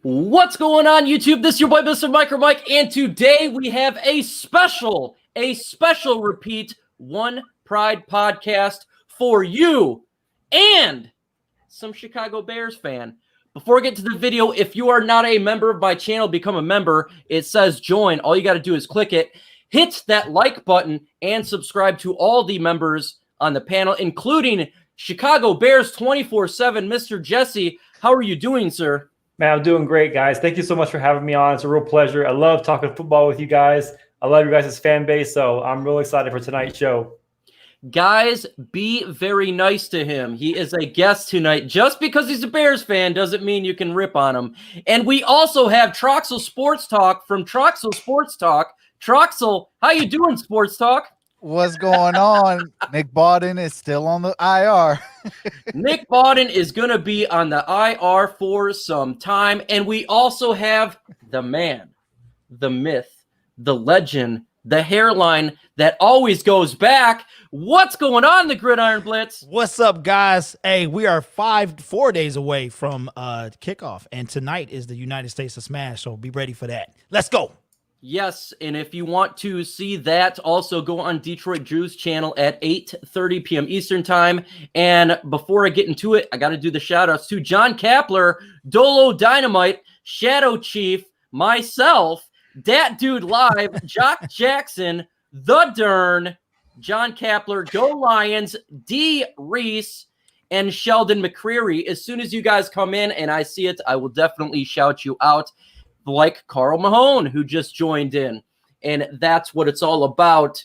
What's going on, YouTube? This is your boy, Mr. Micro Mike, and today we have a special repeat One Pride podcast for you and some Chicago Bears fan. Before I get to the video, if you are not a member of my channel, become a member. It says join. All you got to do is click it, hit that like button, and subscribe to all the members on the panel, including Chicago Bears 24/7. Mr. Jesse, how are you doing, sir? Man, I'm doing great, guys. Thank you so much for having me on. It's a real pleasure. I love talking football with you guys. I love you guys' fan base, so I'm really excited for tonight's show. Guys, be very nice to him. He is a guest tonight. Just because he's a Bears fan doesn't mean you can rip on him. And we also have Troxel Sports Talk from Troxel Sports Talk. Troxel, how you doing, Sports Talk? What's going on? Nick Bawden is still on the IR. Nick Bawden is going to be on the IR for some time. And we also have the man, the myth, the legend, the hairline that always goes back. What's going on, the Gridiron Blitz? What's up, guys? Hey, we are 4 days away from kickoff, and tonight is the United States of Smash, so be ready for that. Let's go. Yes, and if you want to see that, also go on Detroit Drew's channel at 8:30 p.m. Eastern Time. And before I get into it, I got to do the shout-outs to John Kapler, Dolo Dynamite, Shadow Chief, myself, Dat Dude Live, Jock Jackson, The Dern, John Kapler, Go Lions, D. Reese, and Sheldon McCreary. As soon as you guys come in and I see it, I will definitely shout you out, like Carl Mahone, who just joined in. And that's what it's all about.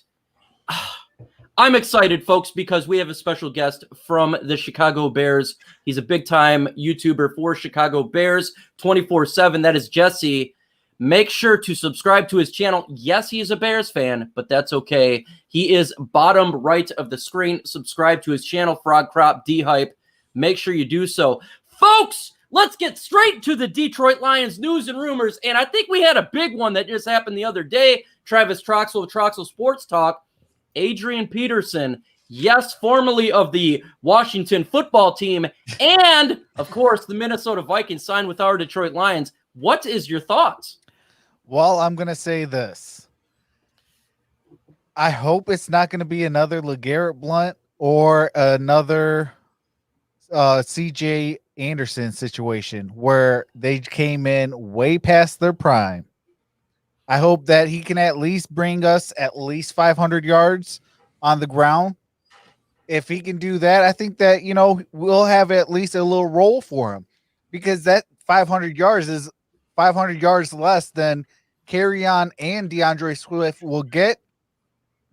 I'm excited, folks, because we have a special guest from the Chicago Bears. He's a big-time YouTuber for Chicago Bears 24/7. That is Jesse. Make sure to subscribe to his channel. Yes, he is a Bears fan, but that's okay. He is bottom right of the screen. Subscribe to his channel, Frog Crop D-Hype. Make sure you do so. Folks, let's get straight to the Detroit Lions news and rumors. And I think we had a big one that just happened the other day. Travis Troxel of Troxel Sports Talk. Adrian Peterson, yes, formerly of the Washington football team, and, of course, the Minnesota Vikings signed with our Detroit Lions. What is your thoughts? Well, I'm going to say this. I hope it's not going to be another LeGarrette Blount or another CJ Anderson situation where they came in way past their prime. I hope that he can at least bring us at least 500 yards on the ground. If he can do that, I think that, we'll have at least a little role for him, because that 500 yards is 500 yards less than Kerryon and DeAndre Swift will get,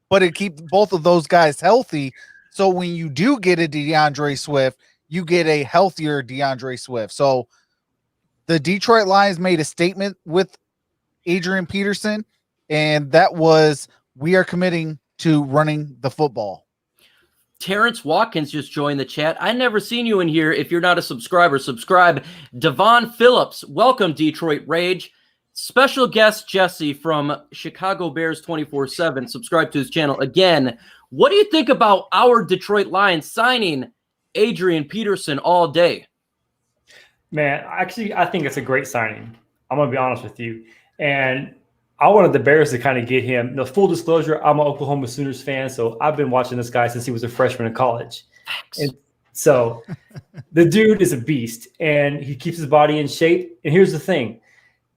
but it keeps both of those guys healthy. So when you do get a DeAndre Swift, you get a healthier DeAndre Swift. So the Detroit Lions made a statement with Adrian Peterson, and that was, we are committing to running the football. Terrence Watkins just joined the chat. I never seen you in here. If you're not a subscriber, subscribe. Devon Phillips, welcome, Detroit Rage. Special guest Jesse from Chicago Bears 24/7. Subscribe to his channel. Again, what do you think about our Detroit Lions signing Adrian Peterson all day? Man, actually, I think it's a great signing. I'm going to be honest with you. And I wanted the Bears to kind of get him. The full disclosure, I'm an Oklahoma Sooners fan, so I've been watching this guy since he was a freshman in college. And so the dude is a beast, and he keeps his body in shape. And here's the thing.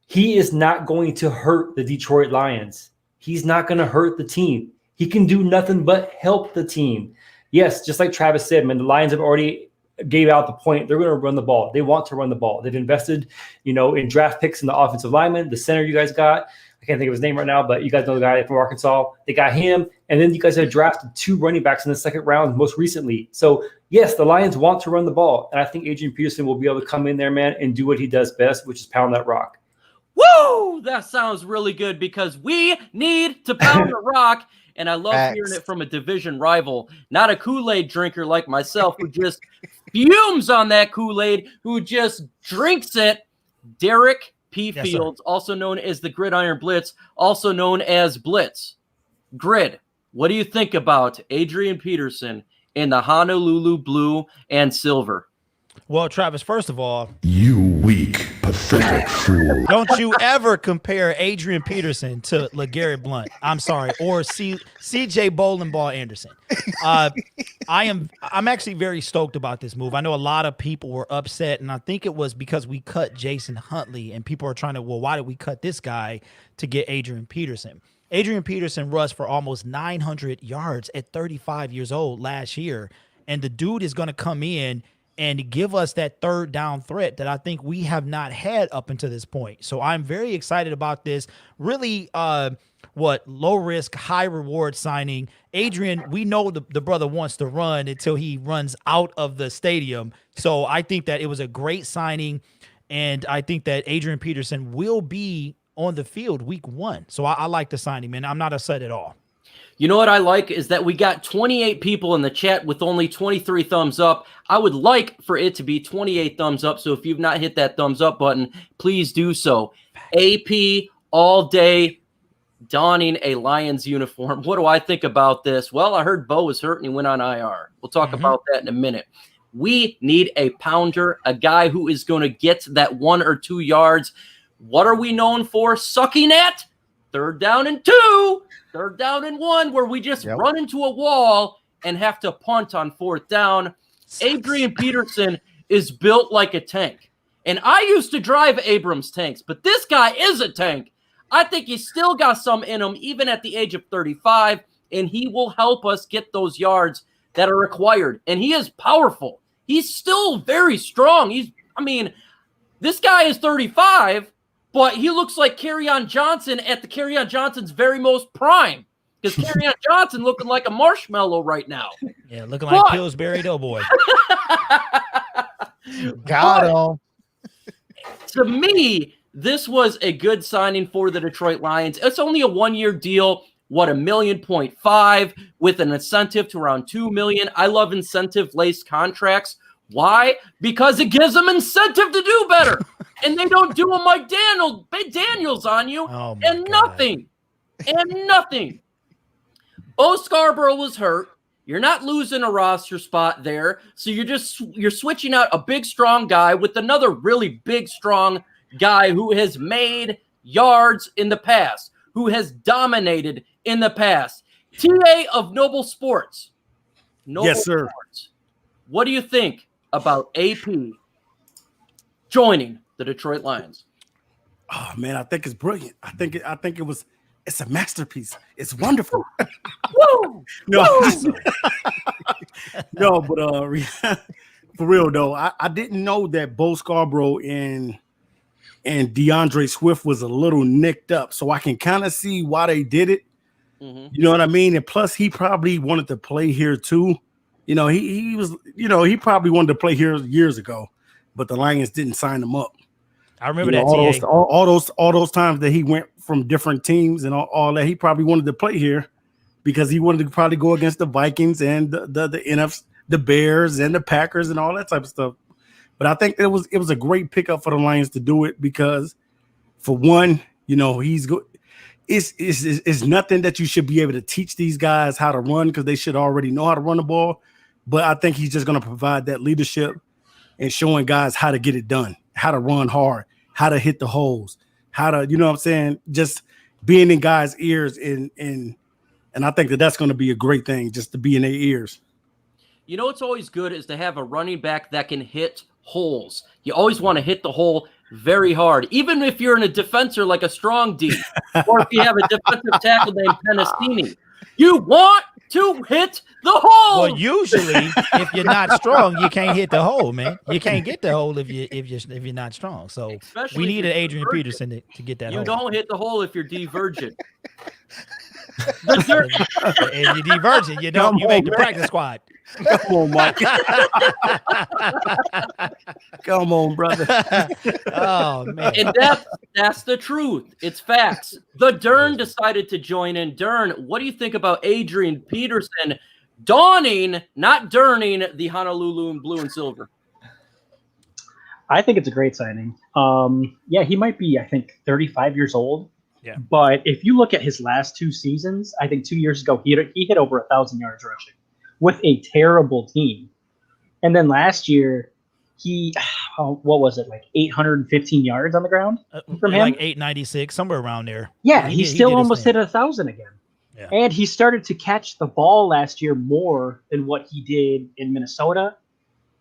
He is not going to hurt the Detroit Lions. He's not going to hurt the team. He can do nothing but help the team. Yes, just like Travis said, man, the Lions have already gave out the point. They're going to run the ball. They want to run the ball. They've invested, in draft picks in the offensive lineman, the center you guys got. I can't think of his name right now, but you guys know the guy from Arkansas. They got him. And then you guys have drafted 2 running backs in the second round most recently. So, yes, the Lions want to run the ball. And I think Adrian Peterson will be able to come in there, man, and do what he does best, which is pound that rock. Woo! That sounds really good, because we need to pound the rock. And I love hearing it from a division rival, not a Kool-Aid drinker like myself who just fumes on that Kool-Aid, who just drinks it. Derek P. Yes, Fields, also known as the Gridiron Blitz, also known as Blitz. Grid, what do you think about Adrian Peterson in the Honolulu blue and silver? Well, Travis, first of all, You weak, Don't you ever compare Adrian Peterson to LeGarrette Blount. I'm sorry, or CJ Bowling Ball Anderson. I'm actually very stoked about this move. I know a lot of people were upset, and I think it was because we cut Jason Huntley, and people are trying to, well, why did we cut this guy to get Adrian Peterson? Adrian Peterson rushed for almost 900 yards at 35 years old last year, and the dude is going to come in and give us that third down threat that I think we have not had up until this point. So I'm very excited about this. Really, low risk, high reward signing. Adrian, we know the brother wants to run until he runs out of the stadium. So I think that it was a great signing, and I think that Adrian Peterson will be on the field week 1. So I like the signing, man. I'm not upset at all. You know what I like is that we got 28 people in the chat with only 23 thumbs up. I would like for it to be 28 thumbs up. So if you've not hit that thumbs up button, please do so. AP all day donning a Lions uniform. What do I think about this? Well, I heard Bo was hurt and he went on IR. We'll talk about that in a minute. We need a pounder, a guy who is going to get that 1 or 2 yards. What are we known for? Sucking at 3rd down and 2. 3rd down and 1, where we just run into a wall and have to punt on 4th down. Adrian Peterson is built like a tank. And I used to drive Abrams tanks, but this guy is a tank. I think he's still got some in him, even at the age of 35, and he will help us get those yards that are required. And he is powerful. He's still very strong. This guy is 35, but he looks like Kerryon Johnson at the Kerryon Johnson's very most prime. Because Kerryon Johnson looking like a marshmallow right now. Yeah, looking like Pillsbury Doughboy. Got him. To me, this was a good signing for the Detroit Lions. It's only a 1-year deal. What, $1.5 million with an incentive to around $2 million. I love incentive-laced contracts. Why? Because it gives them incentive to do better. And they don't do them like Daniels on you. Oh and nothing. And nothing. Bo Scharbough was hurt. You're not losing a roster spot there. So you're switching out a big, strong guy with another really big, strong guy who has made yards in the past, who has dominated in the past. TA of Noble Sports. Yes, sir. Sports. What do you think about AP joining the Detroit Lions? Oh man, I think it's brilliant. I think it's a masterpiece. It's wonderful. Woo! No, no, but for real though, I didn't know that Bo Scarborough and DeAndre Swift was a little nicked up, so I can kind of see why they did it. You know what I mean? And plus, he probably wanted to play here too. You know, he was, he probably wanted to play here years ago, but the Lions didn't sign him up. I remember all those times that he went from different teams and all that. He probably wanted to play here because he wanted to probably go against the Vikings and the Bears and the Packers and all that type of stuff. But I think it was a great pickup for the Lions to do it because, for one, he's good. It's nothing that you should be able to teach these guys how to run because they should already know how to run the ball. But I think he's just going to provide that leadership and showing guys how to get it done, how to run hard, how to hit the holes, how to, just being in guys' ears. And I think that's going to be a great thing, just to be in their ears. What's always good is to have a running back that can hit holes. You always want to hit the hole very hard, even if you're in a defender like a strong D, or if you have a defensive tackle named Penasini. You want to hit the hole. Well, usually, if you're not strong, you can't hit the hole, man. You can't get the hole if you're not strong. So Especially we if needed you're Adrian divergent. Peterson to get that You hole. don't hit the hole if you're divergent. If you're divergent, you make the practice squad. Come on, Mike. Come on, brother. Oh man. And that's the truth. It's facts. The Dern decided to join in. Dern, what do you think about Adrian Peterson donning, not durning, the Honolulu blue and silver? I think it's a great signing. He might be, I think, 35 years old. Yeah. But if you look at his last 2 seasons, I think 2 years ago, he hit over 1,000 yards rushing with a terrible team. And then last year, he, what was it, like 815 yards on the ground from him? Like 896, somewhere around there. Yeah, he still did his almost thing. hit 1,000 again. Yeah. And he started to catch the ball last year more than what he did in Minnesota.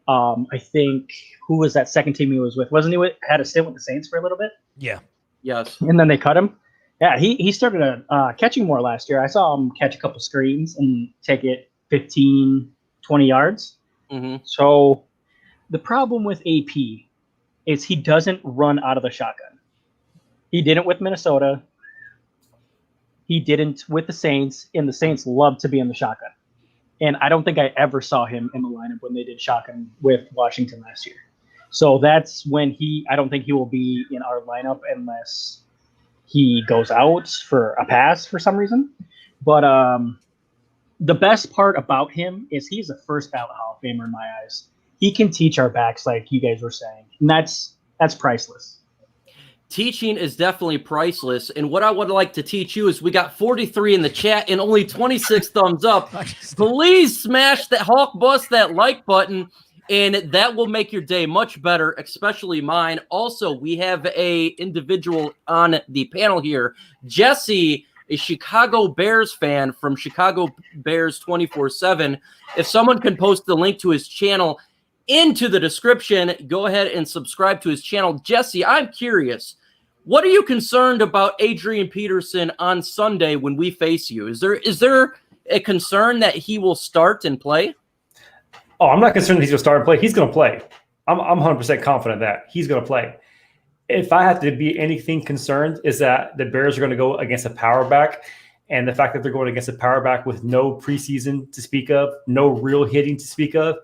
I think, who was that second team he was with? Wasn't he had a stint with the Saints for a little bit? Yeah. Yes. And then they cut him. Yeah, he started catching more last year. I saw him catch a couple screens and take it 15, 20 yards. Mm-hmm. So the problem with AP is he doesn't run out of the shotgun. He didn't with Minnesota. He didn't with the Saints, and the Saints love to be in the shotgun. And I don't think I ever saw him in the lineup when they did shotgun with Washington last year. So that's when I don't think he will be in our lineup unless he goes out for a pass for some reason. But the best part about him is he's a first ballot Hall of Famer in my eyes. He can teach our backs like you guys were saying. And that's priceless. Teaching is definitely priceless. And what I would like to teach you is we got 43 in the chat and only 26 thumbs up. Please smash that Hulk bust that like button, and that will make your day much better, especially mine. Also, we have a individual on the panel here, Jesse, a Chicago Bears fan from Chicago Bears 24/7. If someone can post the link to his channel into the description, go ahead and subscribe to his channel. Jesse, I'm curious, what are you concerned about Adrian Peterson on Sunday when we face you? Is there a concern that he will start and play? Oh, I'm not concerned that he's going to start and play. He's going to play. I'm 100% confident that he's going to play. If I have to be anything concerned, is that the Bears are going to go against a power back, and the fact that they're going against a power back with no preseason to speak of, no real hitting to speak of,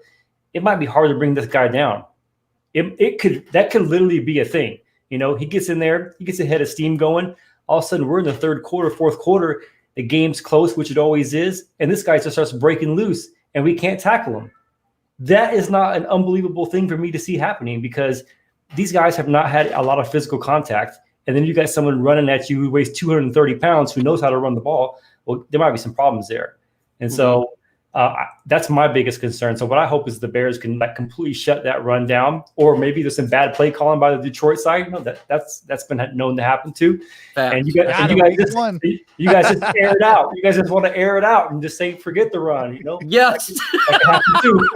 it might be hard to bring this guy down. That could literally be a thing. You know, he gets in there, he gets a head of steam going. All of a sudden, we're in the third quarter, fourth quarter. The game's close, which it always is, and this guy just starts breaking loose, and we can't tackle him. That is not an unbelievable thing for me to see happening because these guys have not had a lot of physical contact. And then you got someone running at you who weighs 230 pounds who knows how to run the ball. Well, there might be some problems there. And so that's my biggest concern. So what I hope is the Bears can completely shut that run down, or maybe there's some bad play calling by the Detroit side. You know, that's been known to happen too. And you guys just air it out. You guys just want to air it out and just say forget the run. You know, yes, that can happen too.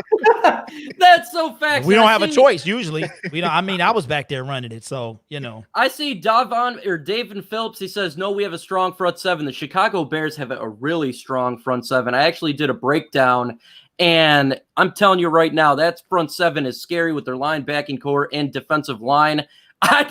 That's so facts. We don't have a choice usually. We don't. I mean, I was back there running it, so you know. I see Davin Phillips. He says, "No, we have a strong front seven. The Chicago Bears have a really strong front seven." I actually did a breakdown, and I'm telling you right now, that front seven is scary with their linebacking core and defensive line. I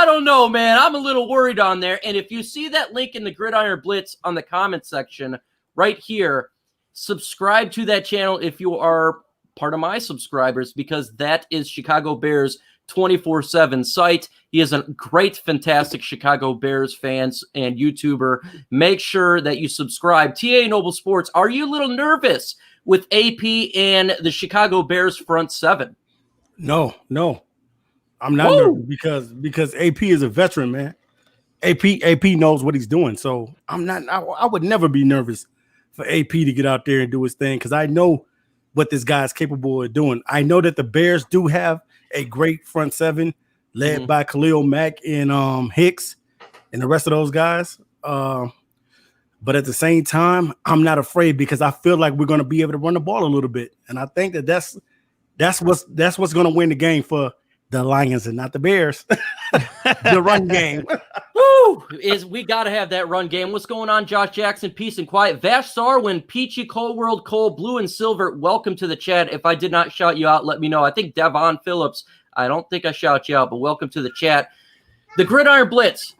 don't know, man. I'm a little worried on there. And if you see that link in the Gridiron Blitz on the comment section right here, subscribe to that channel if you are part of my subscribers, because that is Chicago Bears 24/7 site. He is a great, fantastic Chicago Bears fans and YouTuber. Make sure that you subscribe. TA Noble Sports, are you a little nervous with AP and the Chicago Bears front seven? No. I'm not nervous because AP is a veteran, man. AP knows what he's doing. So I would never be nervous for AP to get out there and do his thing because I know what this guy is capable of doing. I know that the Bears do have a great front seven led by Khalil Mack and Hicks and the rest of those guys. But at the same time, I'm not afraid because I feel like we're going to be able to run the ball a little bit. And I think that's what's going to win the game for the Lions and not the Bears. The run game. Woo! We got to have that run game. What's going on, Josh Jackson? Peace and quiet. Vash Sarwin, Peachy, Cole World, Cole, Blue and Silver, welcome to the chat. If I did not shout you out, let me know. I think Devon Phillips, I don't think I shout you out, but welcome to the chat. The Gridiron Blitz.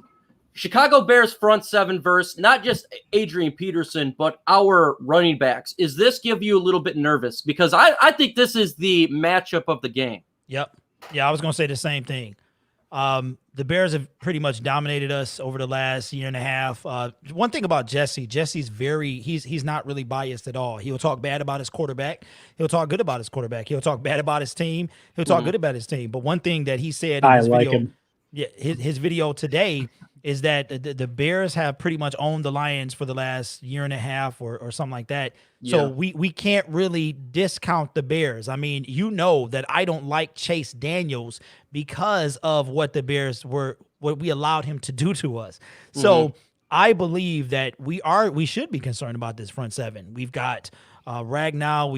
Chicago Bears front seven verse, not just Adrian Peterson, but our running backs. Is this give you a little bit nervous? Because I think this is the matchup of the game. Yep. Yeah, I was going to say the same thing. The Bears have pretty much dominated us over the last year and a half. One thing about Jesse's he's not really biased at all. He'll talk bad about his quarterback. He'll talk good about his quarterback. He'll talk bad about his team. He'll talk good about his team. But one thing that he said in his video, his video today is that the Bears have pretty much owned the Lions for the last year and a half or something like that. So we can't really discount the Bears. I mean, you know that I don't like Chase Daniels because of what the Bears what we allowed him to do to us. So I believe that we should be concerned about this front seven. We've got Ragnow,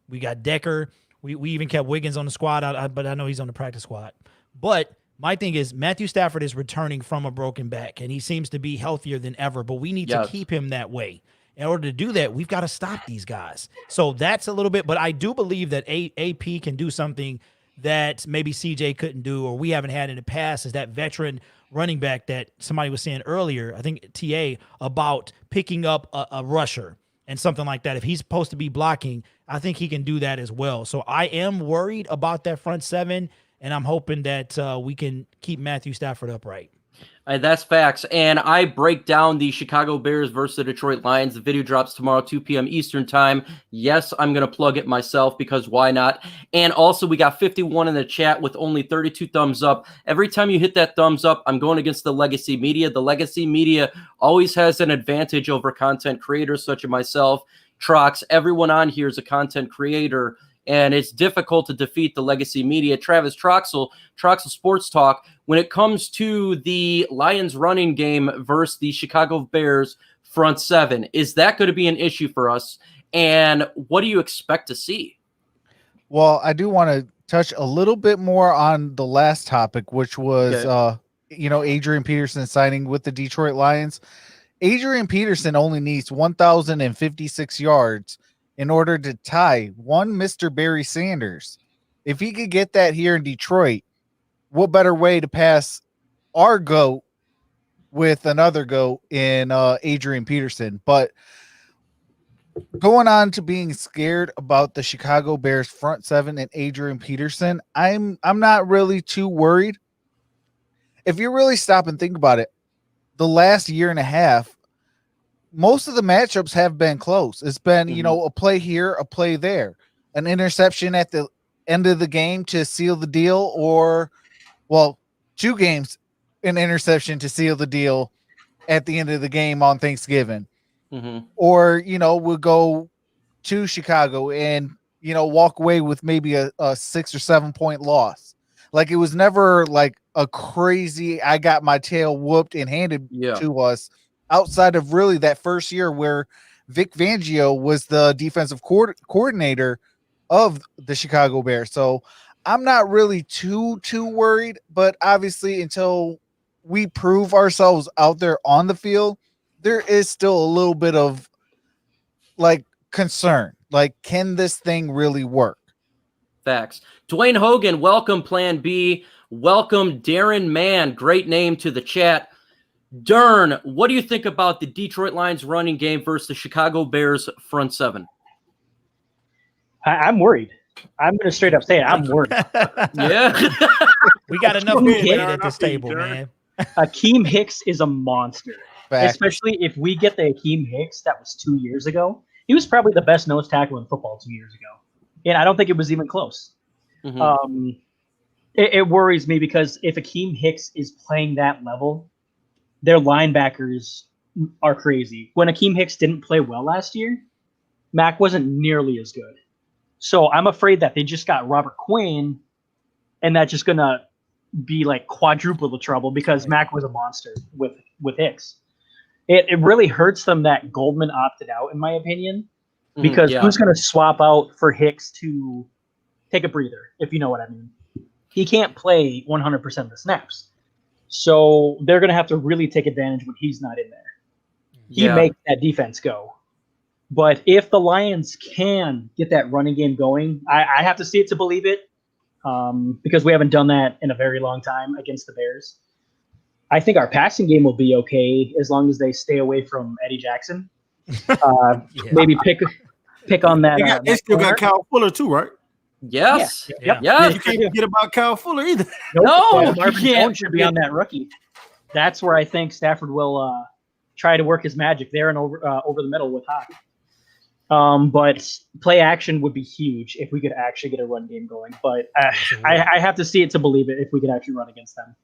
we got Decker. We even kept Wiggins on the squad, but I know he's on the practice squad. But my thing is Matthew Stafford is returning from a broken back, and he seems to be healthier than ever, but we need to keep him that way. In order to do that, we've got to stop these guys. So that's a little bit, but I do believe that AP can do something that maybe CJ couldn't do or we haven't had in the past, is that veteran running back that somebody was saying earlier, I think TA, about picking up a rusher and something like that. If he's supposed to be blocking, I think he can do that as well. So I am worried about that front seven, and I'm hoping that we can keep Matthew Stafford upright. That's facts. And I break down the Chicago Bears versus the Detroit Lions. The video drops tomorrow, 2 p.m. Eastern time. Yes, I'm going to plug it myself because why not? And also, we got 51 in the chat with only 32 thumbs up. Every time you hit that thumbs up, I'm going against the legacy media. The legacy media always has an advantage over content creators such as myself, Trox. Everyone on here is a content creator, and it's difficult to defeat the legacy media. Travis Troxel Sports Talk, when it comes to the Lions running game versus the Chicago Bears front seven, is that going to be an issue for us? And what do you expect to see? Well, I do want to touch a little bit more on the last topic, which was, Adrian Peterson signing with the Detroit Lions. Adrian Peterson only needs 1,056 yards in order to tie one Mr. Barry Sanders. If he could get that here in Detroit, what better way to pass our GOAT with another GOAT in Adrian Peterson? But going on to being scared about the Chicago Bears front seven and Adrian Peterson, I'm not really too worried. If you really stop and think about it, the last year and a half, most of the matchups have been close. It's been, a play here, a play there, an interception at the end of the game to seal the deal, or, well, 2 games, an interception to seal the deal at the end of the game on Thanksgiving. Or, we'll go to Chicago and, walk away with maybe a 6 or 7 point loss. Like, it was never like a crazy, I got my tail whooped and handed to us, outside of really that first year where Vic Fangio was the defensive coordinator of the Chicago Bears. So I'm not really too worried, but obviously until we prove ourselves out there on the field, there is still a little bit of like concern. Like, can this thing really work? Facts. Dwayne Hogan, welcome Plan B. Welcome Darren Mann. Great name to the chat. Dern, what do you think about the Detroit Lions running game versus the Chicago Bears front seven? I'm worried. I'm going to straight up say it. I'm worried. Yeah. We got enough weight at this table, man. Akeem Hicks is a monster. Fact. Especially if we get the Akeem Hicks that was 2 years ago. He was probably the best nose tackle in football 2 years ago. And I don't think it was even close. It worries me because if Akeem Hicks is playing that level, their linebackers are crazy. When Akeem Hicks didn't play well last year, Mac wasn't nearly as good. So I'm afraid that they just got Robert Quinn, and that's just going to be like quadruple the trouble because Mac was a monster with Hicks. It really hurts them that Goldman opted out, in my opinion, because who's going to swap out for Hicks to take a breather, if you know what I mean? He can't play 100% of the snaps. So they're going to have to really take advantage when he's not in there. He makes that defense go. But if the Lions can get that running game going, I have to see it to believe it, because we haven't done that in a very long time against the Bears. I think our passing game will be okay as long as they stay away from Eddie Jackson. Maybe pick on that. They still got Kyle Fuller too, right? Yes. Yeah. Yeah. You can't forget about Kyle Fuller either. No, Marvin you can't Jones should be on that rookie. That's where I think Stafford will try to work his magic there and over the middle with Hawk. But play action would be huge if we could actually get a run game going. But I have to see it to believe it if we could actually run against them.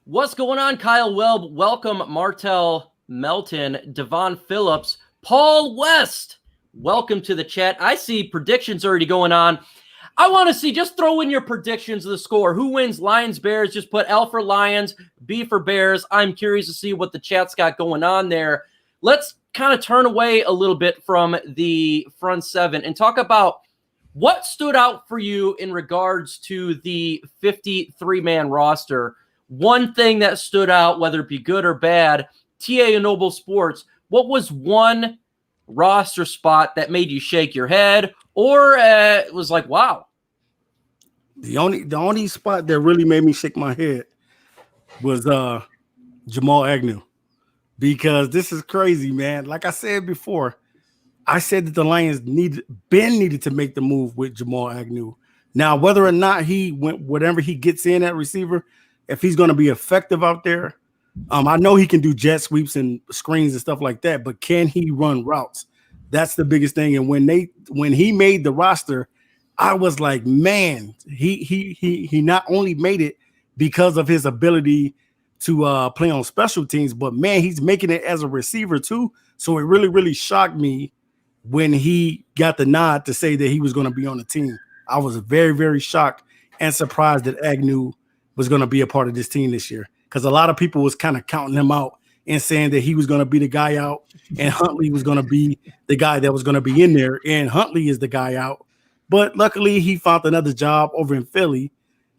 What's going on, Kyle Welb? Welcome, Martel Melton, Devon Phillips, Paul West. Welcome to the chat. I see predictions already going on. I want to see, just throw in your predictions of the score. Who wins? Lions, Bears? Just put L for Lions, B for Bears. I'm curious to see what the chat's got going on there. Let's kind of turn away a little bit from the front seven and talk about what stood out for you in regards to the 53-man roster. One thing that stood out, whether it be good or bad, TA and Noble Sports, what was one roster spot that made you shake your head or it was like, wow? The only spot that really made me shake my head was Jamal Agnew, because this is crazy, man. Like I said before, I said that the Lions needed to make the move with Jamal Agnew. Now, whether or not whatever he gets in at receiver, if he's going to be effective out there, I know he can do jet sweeps and screens and stuff like that, but can he run routes? That's the biggest thing. And when he made the roster, I was like, man, he not only made it because of his ability to play on special teams, but man, he's making it as a receiver too. So it really, really shocked me when he got the nod to say that he was going to be on the team. I was very, very shocked and surprised that Agnew was going to be a part of this team this year, because a lot of people was kind of counting him out and saying that he was going to be the guy out and Huntley was going to be the guy that was going to be in there, and Huntley is the guy out. But luckily he found another job over in Philly,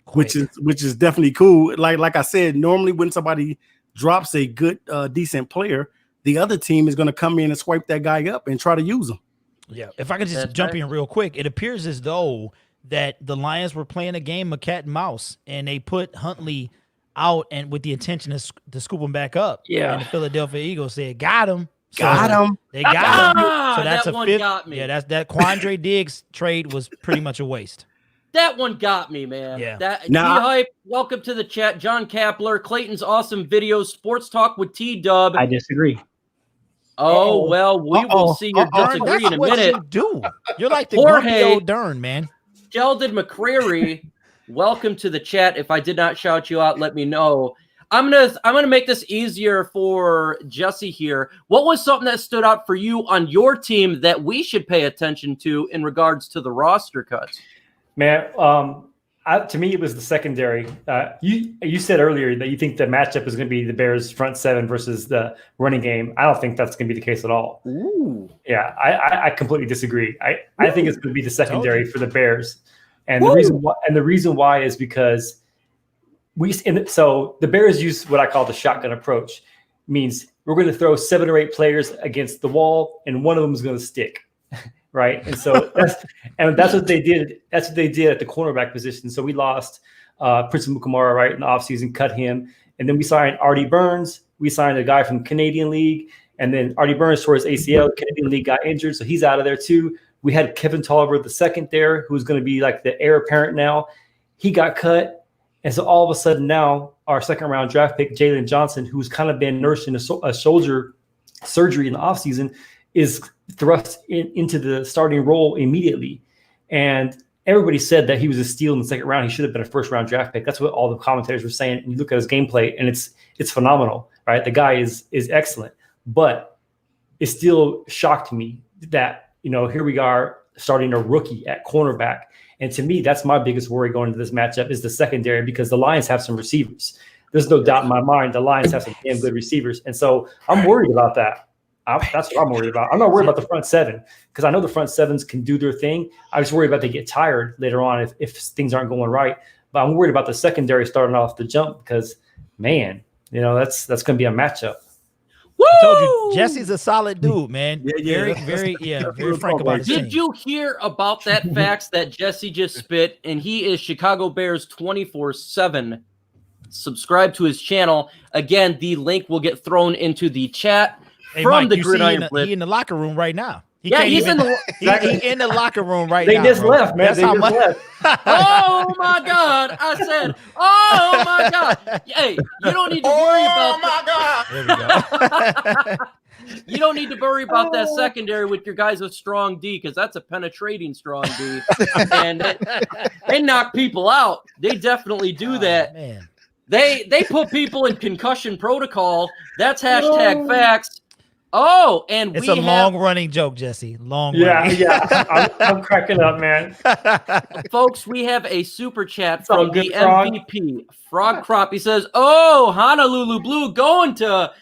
which is definitely cool. Like I said, normally when somebody drops a good, decent player, the other team is going to come in and swipe that guy up and try to use him. Yeah, if I could just jump in real quick, it appears as though that the Lions were playing a game of cat and mouse, and they put Huntley out and with the intention to scoop him back up. Yeah. And the Philadelphia Eagles said, got him. So Got him. They got him. So that's that a one fifth. got me. Yeah, that Quandre Diggs trade was pretty much a waste. That one got me, man. Yeah. T-Hype, welcome to the chat. John Kapler, Clayton's awesome videos, Sports Talk with T-Dub. I disagree. Oh, well, we will see your disagree in a What minute. you do. You're like the Jorge. grumpy old Dern, man. Sheldon McCrary, welcome to the chat. If I did not shout you out, let me know. I'm gonna make this easier for Jesse here. What was something that stood out for you on your team that we should pay attention to in regards to the roster cuts? Man, to me, it was the secondary. You said earlier that you think the matchup is going to be the Bears front seven versus the running game. I don't think that's going to be the case at all. Ooh. Yeah, I completely disagree. I think it's going to be the secondary for the Bears, and Woo! the reason why is because so the Bears use what I call the shotgun approach. Means we're going to throw 7 or 8 players against the wall, and one of them is going to stick. Right. And so that's what they did. That's what they did at the cornerback position. So we lost Prince Mukamara right in the offseason, cut him. And then we signed Artie Burns. We signed a guy from Canadian League. And then Artie Burns tore his ACL. Canadian League got injured. So he's out of there too. We had Kevin Tolliver the second there, who's going to be like the heir apparent now. He got cut. And so all of a sudden now our second round draft pick, Jalen Johnson, who's kind of been nursing a shoulder surgery in the offseason, is thrust into the starting role immediately. And everybody said that he was a steal in the second round. He should have been a first round draft pick. That's what all the commentators were saying. And you look at his gameplay and it's phenomenal, right? The guy is excellent, but it still shocked me that, here we are starting a rookie at cornerback. And to me, that's my biggest worry going into this matchup is the secondary, because the Lions have some receivers. There's no doubt in my mind the Lions have some damn good receivers. And so I'm worried about that. That's what I'm worried about. I'm not worried about the front seven, because I know the front sevens can do their thing. I just worry about they get tired later on if things aren't going right. But I'm worried about the secondary starting off the jump, because, man, that's going to be a matchup. Woo! I told you, Jesse's a solid dude, man. Yeah. Very frank about his team. Did you hear about that facts that Jesse just spit? And he is Chicago Bears 24/7. Subscribe to his channel. Again, the link will get thrown into the chat. Hey, from Mike, the you Gridiron see Blitz. he in the locker room right now. He He's in the. he in the locker room right They now. just bro. left, man. That's They how just much. left. Oh my God! I said, oh my God! Hey, you don't need to worry about. There we go. You don't need to worry about that secondary with your guys with strong D, because that's a penetrating strong D, and they knock people out. They definitely do that. Man. They put people in concussion protocol. That's hashtag facts. Oh, and It's we a have, long-running joke, Jesse. Long Yeah, running. yeah. I'm cracking up, man. folks, we have a super chat It's all from the good, Frog. MVP, Frog Crop. He says, "Oh, Honolulu Blue going to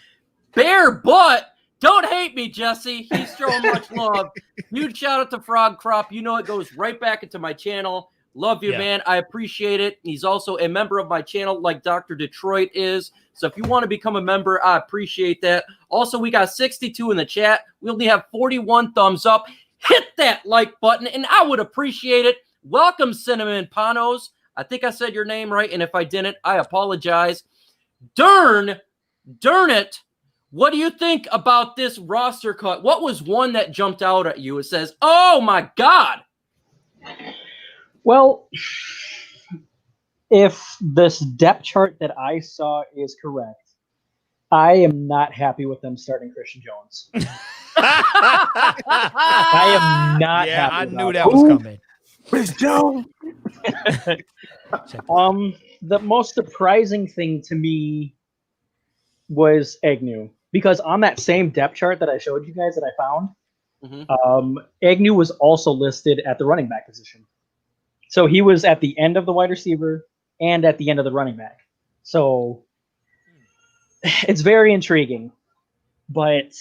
Bear Butt. Don't hate me, Jesse. He's throwing much love. Huge shout out to Frog Crop. You know it goes right back into my channel. Love you, Yeah. man. I appreciate it. He's also a member of my channel like Dr. Detroit is. So if you want to become a member, I appreciate that. Also, we got 62 in the chat. We only have 41 thumbs up. Hit that like button, and I would appreciate it. Welcome, Cinnamon Panos. I think I said your name right, and if I didn't, I apologize. Darn it. What do you think about this roster cut? What was one that jumped out at you? It says, oh my God. Well, if this depth chart that I saw is correct, I am not happy with them starting Christian Jones. I am not Yeah, happy. I about knew it. that was coming. Chris Jones. The most surprising thing to me was Agnew, because on that same depth chart that I showed you guys that I found, Agnew was also listed at the running back position. So he was at the end of the wide receiver and at the end of the running back. So it's very intriguing, but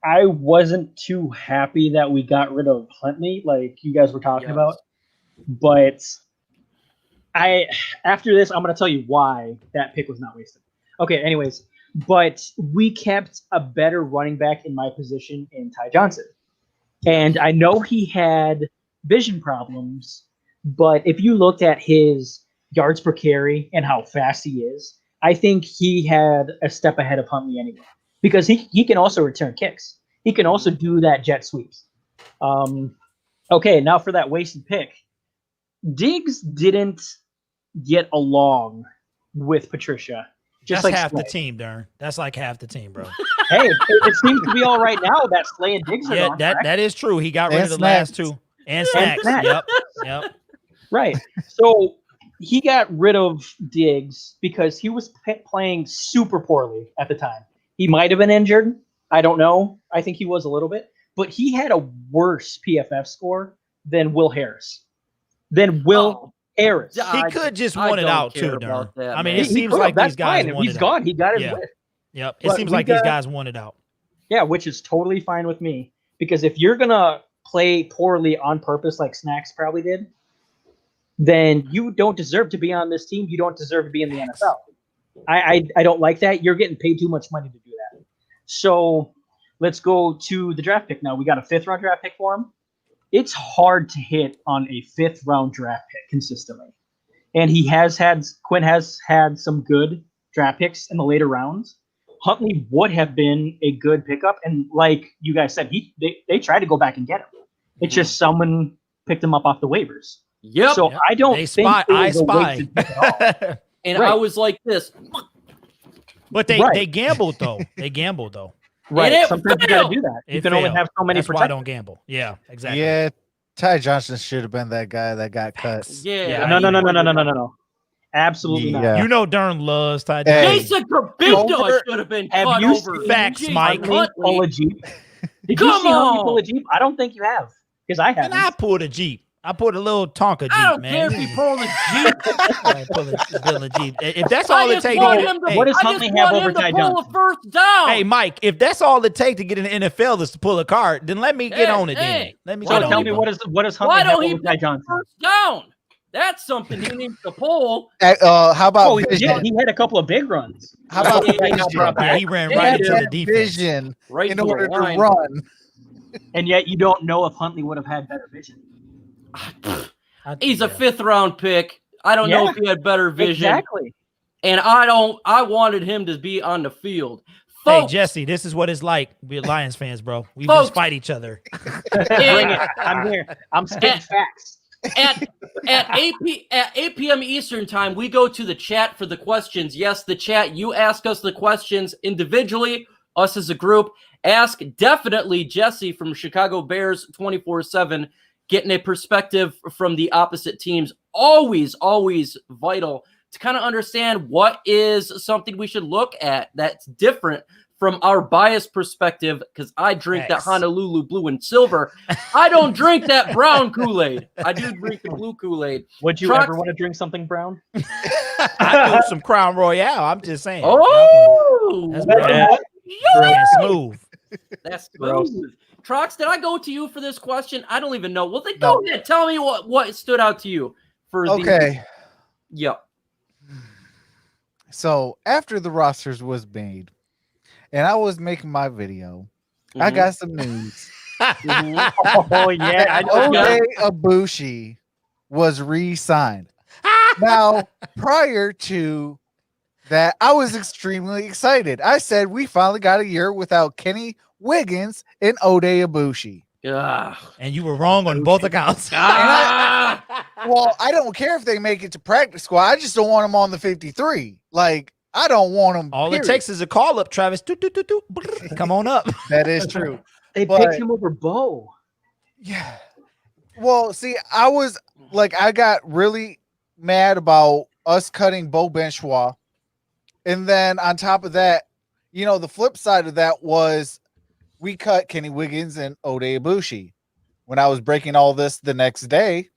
I wasn't too happy that we got rid of Huntley, like you guys were talking about. But after this, I'm going to tell you why that pick was not wasted. Okay, anyways, but we kept a better running back in my position in Ty Johnson. And I know he had vision problems, but if you looked at his yards per carry and how fast he is, I think he had a step ahead of Huntley anyway, because he can also return kicks. He can also do that jet sweeps. Okay, now for that wasted pick. Diggs didn't get along with Patricia. Just like half the Slay. team, Darn. That's like half the team, bro. Hey, it seems to be all right now that Slay and Diggs are Yeah, gone, that correct? is true. He got rid And of the Snacks. last two. And snacks. Snacks. Yep. Right. So he got rid of Diggs because he was playing super poorly at the time. He might have been injured. I don't know. I think he was a little bit. But he had a worse PFF score than Will Harris. Harris. He could just I want it don't out care too, Darn. about that, I mean, man. it seems could've. like That's these guys fine. If want he's it gone. out. He got his Yeah. wish. Yep. It But seems we like these got- guys want it out. Yeah, which is totally fine with me. Because if you're going to play poorly on purpose like Snacks probably did, then you don't deserve to be on this team. You don't deserve to be in the NFL. I don't like that. You're getting paid too much money to do that. So let's go to the draft pick now. We got a 5th-round draft pick for him. It's hard to hit on a 5th-round draft pick consistently. And Quinn has had some good draft picks in the later rounds. Huntley would have been a good pickup. And like you guys said, they tried to go back and get him. It's just someone picked him up off the waivers. Yep. So I don't They think spy. it I was a spy. wasted pick at all. and right. I was like this. But they Right. gambled though. They gambled though. Right. it Sometimes you got failed. to do that. You It can only failed. have so many That's why I protectors. don't gamble. Yeah, exactly. Yeah, Ty Johnson should have been that guy that got cut. Yeah. No. Absolutely not. Yeah. You know Darn loves Ty Hey. Johnson. Jason Corbinda Over- should have been Have cut you over. seen Facts, Mike. Huntley pull a Jeep? Did you Come see Huntley on. pull a Jeep? I don't think you have, because I And haven't. I pulled a Jeep. I pulled a little Tonka Jeep, I don't man. care if he pulling a Jeep. I pulled a Jeep. If that's all I it just takes, want to him get, to, hey, What does I Huntley just have want over him to Ty pull a Johnson? first down. hey, Mike, if that's all it takes to get in the NFL is to pull a card, then let me get Hey, on it. hey. Then let me Why So get on tell it, me, bro. what does Huntley Why have don't he over pull Ty the Johnson? first down? That's something he needs to pull. How about Oh, he vision? had a couple of big runs. How about Yeah, vision? Yeah, he ran Yeah, right He into had the defense. vision Right in to the order to line. run. And yet you don't know if Huntley would have had better vision. He's a Yeah. 5th-round pick. I don't know Yeah. if he had better vision. Exactly. And I wanted him to be on the field. Hey, Folks, Jesse, this is what it's like. We're Lions fans, bro. We Folks. just fight each other. Bring it. I'm here. I'm spitting facts. at 8 p.m. Eastern time, we go to the chat for the questions. Yes, the chat. You ask us the questions individually, us as a group. Ask definitely Jesse from Chicago Bears 24/7, getting a perspective from the opposite teams. Always, always vital to kind of understand what is something we should look at that's different from our biased perspective, because I drink that Honolulu blue and silver. I don't drink that brown Kool-Aid. I do drink the blue Kool-Aid. Would you ever want to drink something brown? I do some Crown Royale. I'm just saying. Oh, that's smooth. That's smooth. Trox, did I go to you for this question? I don't even know. Well, then go ahead. Tell me what stood out to you for Yep. So after the rosters was made, and I was making my video, I got some news. Oh yeah, Ode Ibushi was re-signed. Now, prior to that, I was extremely excited. I said we finally got a year without Kenny Wiggins and Ode Ibushi. And you were wrong on both accounts. Well, I don't care if they make it to practice squad. I just don't want them on the 53. Like, I don't want them. All it takes is a call up, Travis. Come on up. That is true. They picked him over Bo. Yeah. Well, see, I got really mad about us cutting Bo Benchois. And then on top of that, the flip side of that was we cut Kenny Wiggins and Ode Ibushi. When I was breaking all this the next day,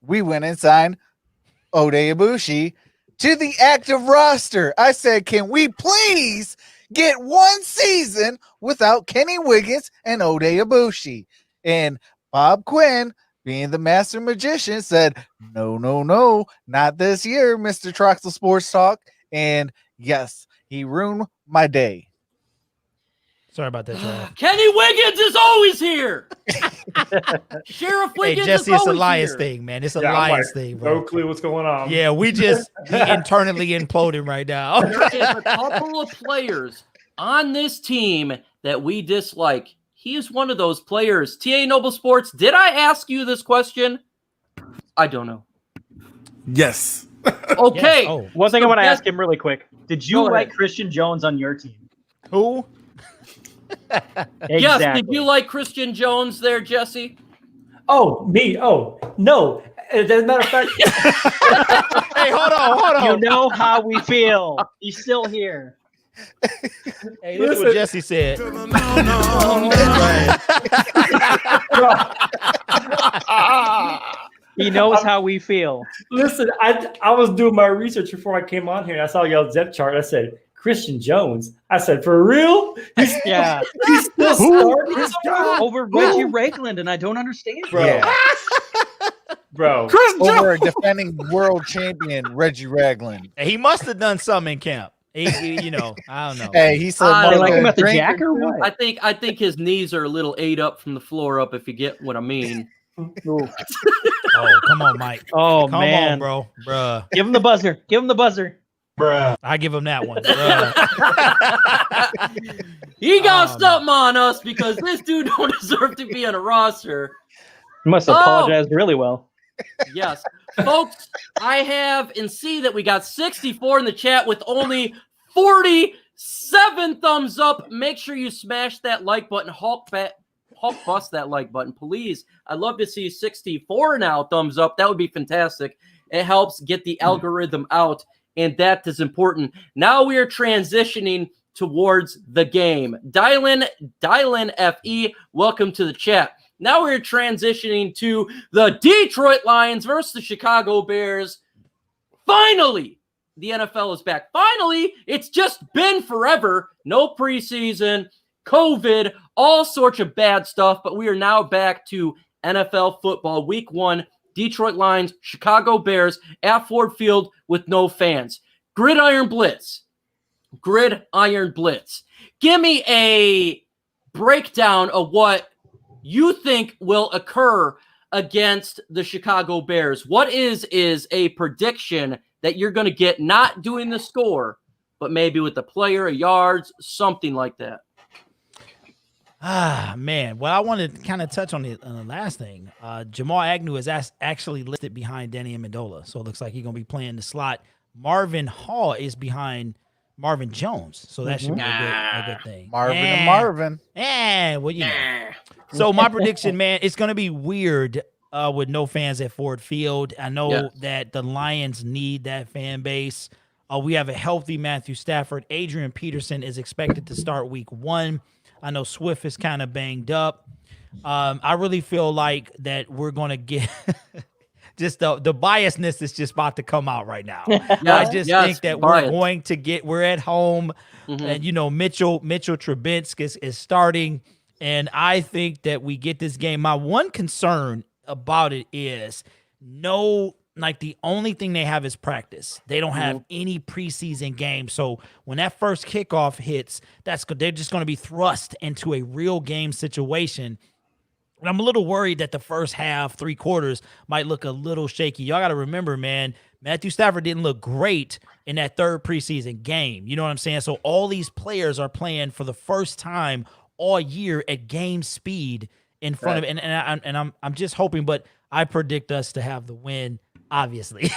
we went and signed Ode Ibushi to the active roster. I said, can we please get one season without Kenny Wiggins and Ode Ibushi? And Bob Quinn, being the master magician, said, no, not this year, Mr. Troxel Sports Talk. And yes, he ruined my day. Sorry about that, Trav. Kenny Wiggins is always here. Sheriff Wiggins Jesse, is it's a always Lions here. thing, man. It's a Lions thing, bro. No clue what's going on. Yeah, he internally imploding right now. There is a couple of players on this team that we dislike. He is one of those players. TA Noble Sports, did I ask you this question? I don't know. Yes. Okay. Yes. Oh. One thing I want to ask him really quick. Did you Go like ahead. Christian Jones on your team? Who? Exactly. Yes, did you like Christian Jones there, Jesse? Oh, me? Oh, no. As a matter of fact, Hey, hold on. You know how we feel. He's still here. Hey, this is what Jesse said. He knows how we feel. listen, I was doing my research before I came on here, and I saw y'all's depth chart. I said, Christian Jones. I said, for real? Yeah. He's still starting? Over Reggie Ragland, and I don't understand. Bro. Yeah. Bro. Over a defending world champion, Reggie Ragland. He must have done something in camp. He I don't know. Hey, he said, They like him at the drink Jack or what? I think his knees are a little ate up from the floor up, if you get what I mean. Oh, come on, Mike. Oh, Come man. on, bro. Bruh. Give him the buzzer. Give him the buzzer. I give him that one. Bruh. He got something on us because this dude don't deserve to be on a roster. He must have apologized really well. Yes. Folks, I have and see that we got 64 in the chat with only 47 thumbs up. Make sure you smash that like button. Hulk bust that like button, please. I'd love to see 64 now thumbs up. That would be fantastic. It helps get the algorithm out, and that is important. Now we are transitioning towards the game. Dylan FE, welcome to the chat. Now we're transitioning to the Detroit Lions versus the Chicago Bears. Finally, the NFL is back. Finally, it's just been forever. No preseason, COVID, all sorts of bad stuff, but we are now back to NFL football. Week 1, Detroit Lions, Chicago Bears at Ford Field with no fans. Gridiron Blitz. Give me a breakdown of what you think will occur against the Chicago Bears. What is a prediction that you're going to get, not doing the score, but maybe with the player, yards, something like that? Man. Well, I wanted to kind of touch on the last thing. Jamal Agnew is actually listed behind Danny Amendola, so it looks like he's going to be playing the slot. Marvin Hall is behind Marvin Jones, so that should be a good thing. Marvin. Well, you know. So my prediction, man, it's going to be weird with no fans at Ford Field. I know Yes. that the Lions need that fan base. We have a healthy Matthew Stafford. Adrian Peterson is expected to start week 1. I know Swift is kind of banged up. I really feel like that we're going to get just the biasness is just about to come out right now. I just think that we're at home and, Mitchell Trubisky is starting. And I think that we get this game. My one concern about it is the only thing they have is practice. They don't have any preseason games. So when that first kickoff hits, they're just going to be thrust into a real game situation. And I'm a little worried that the first half, 3 quarters, might look a little shaky. Y'all got to remember, man, Matthew Stafford didn't look great in that third preseason game. You know what I'm saying? So all these players are playing for the first time all year at game speed in front of it. And I'm just hoping, but I predict us to have the win, obviously.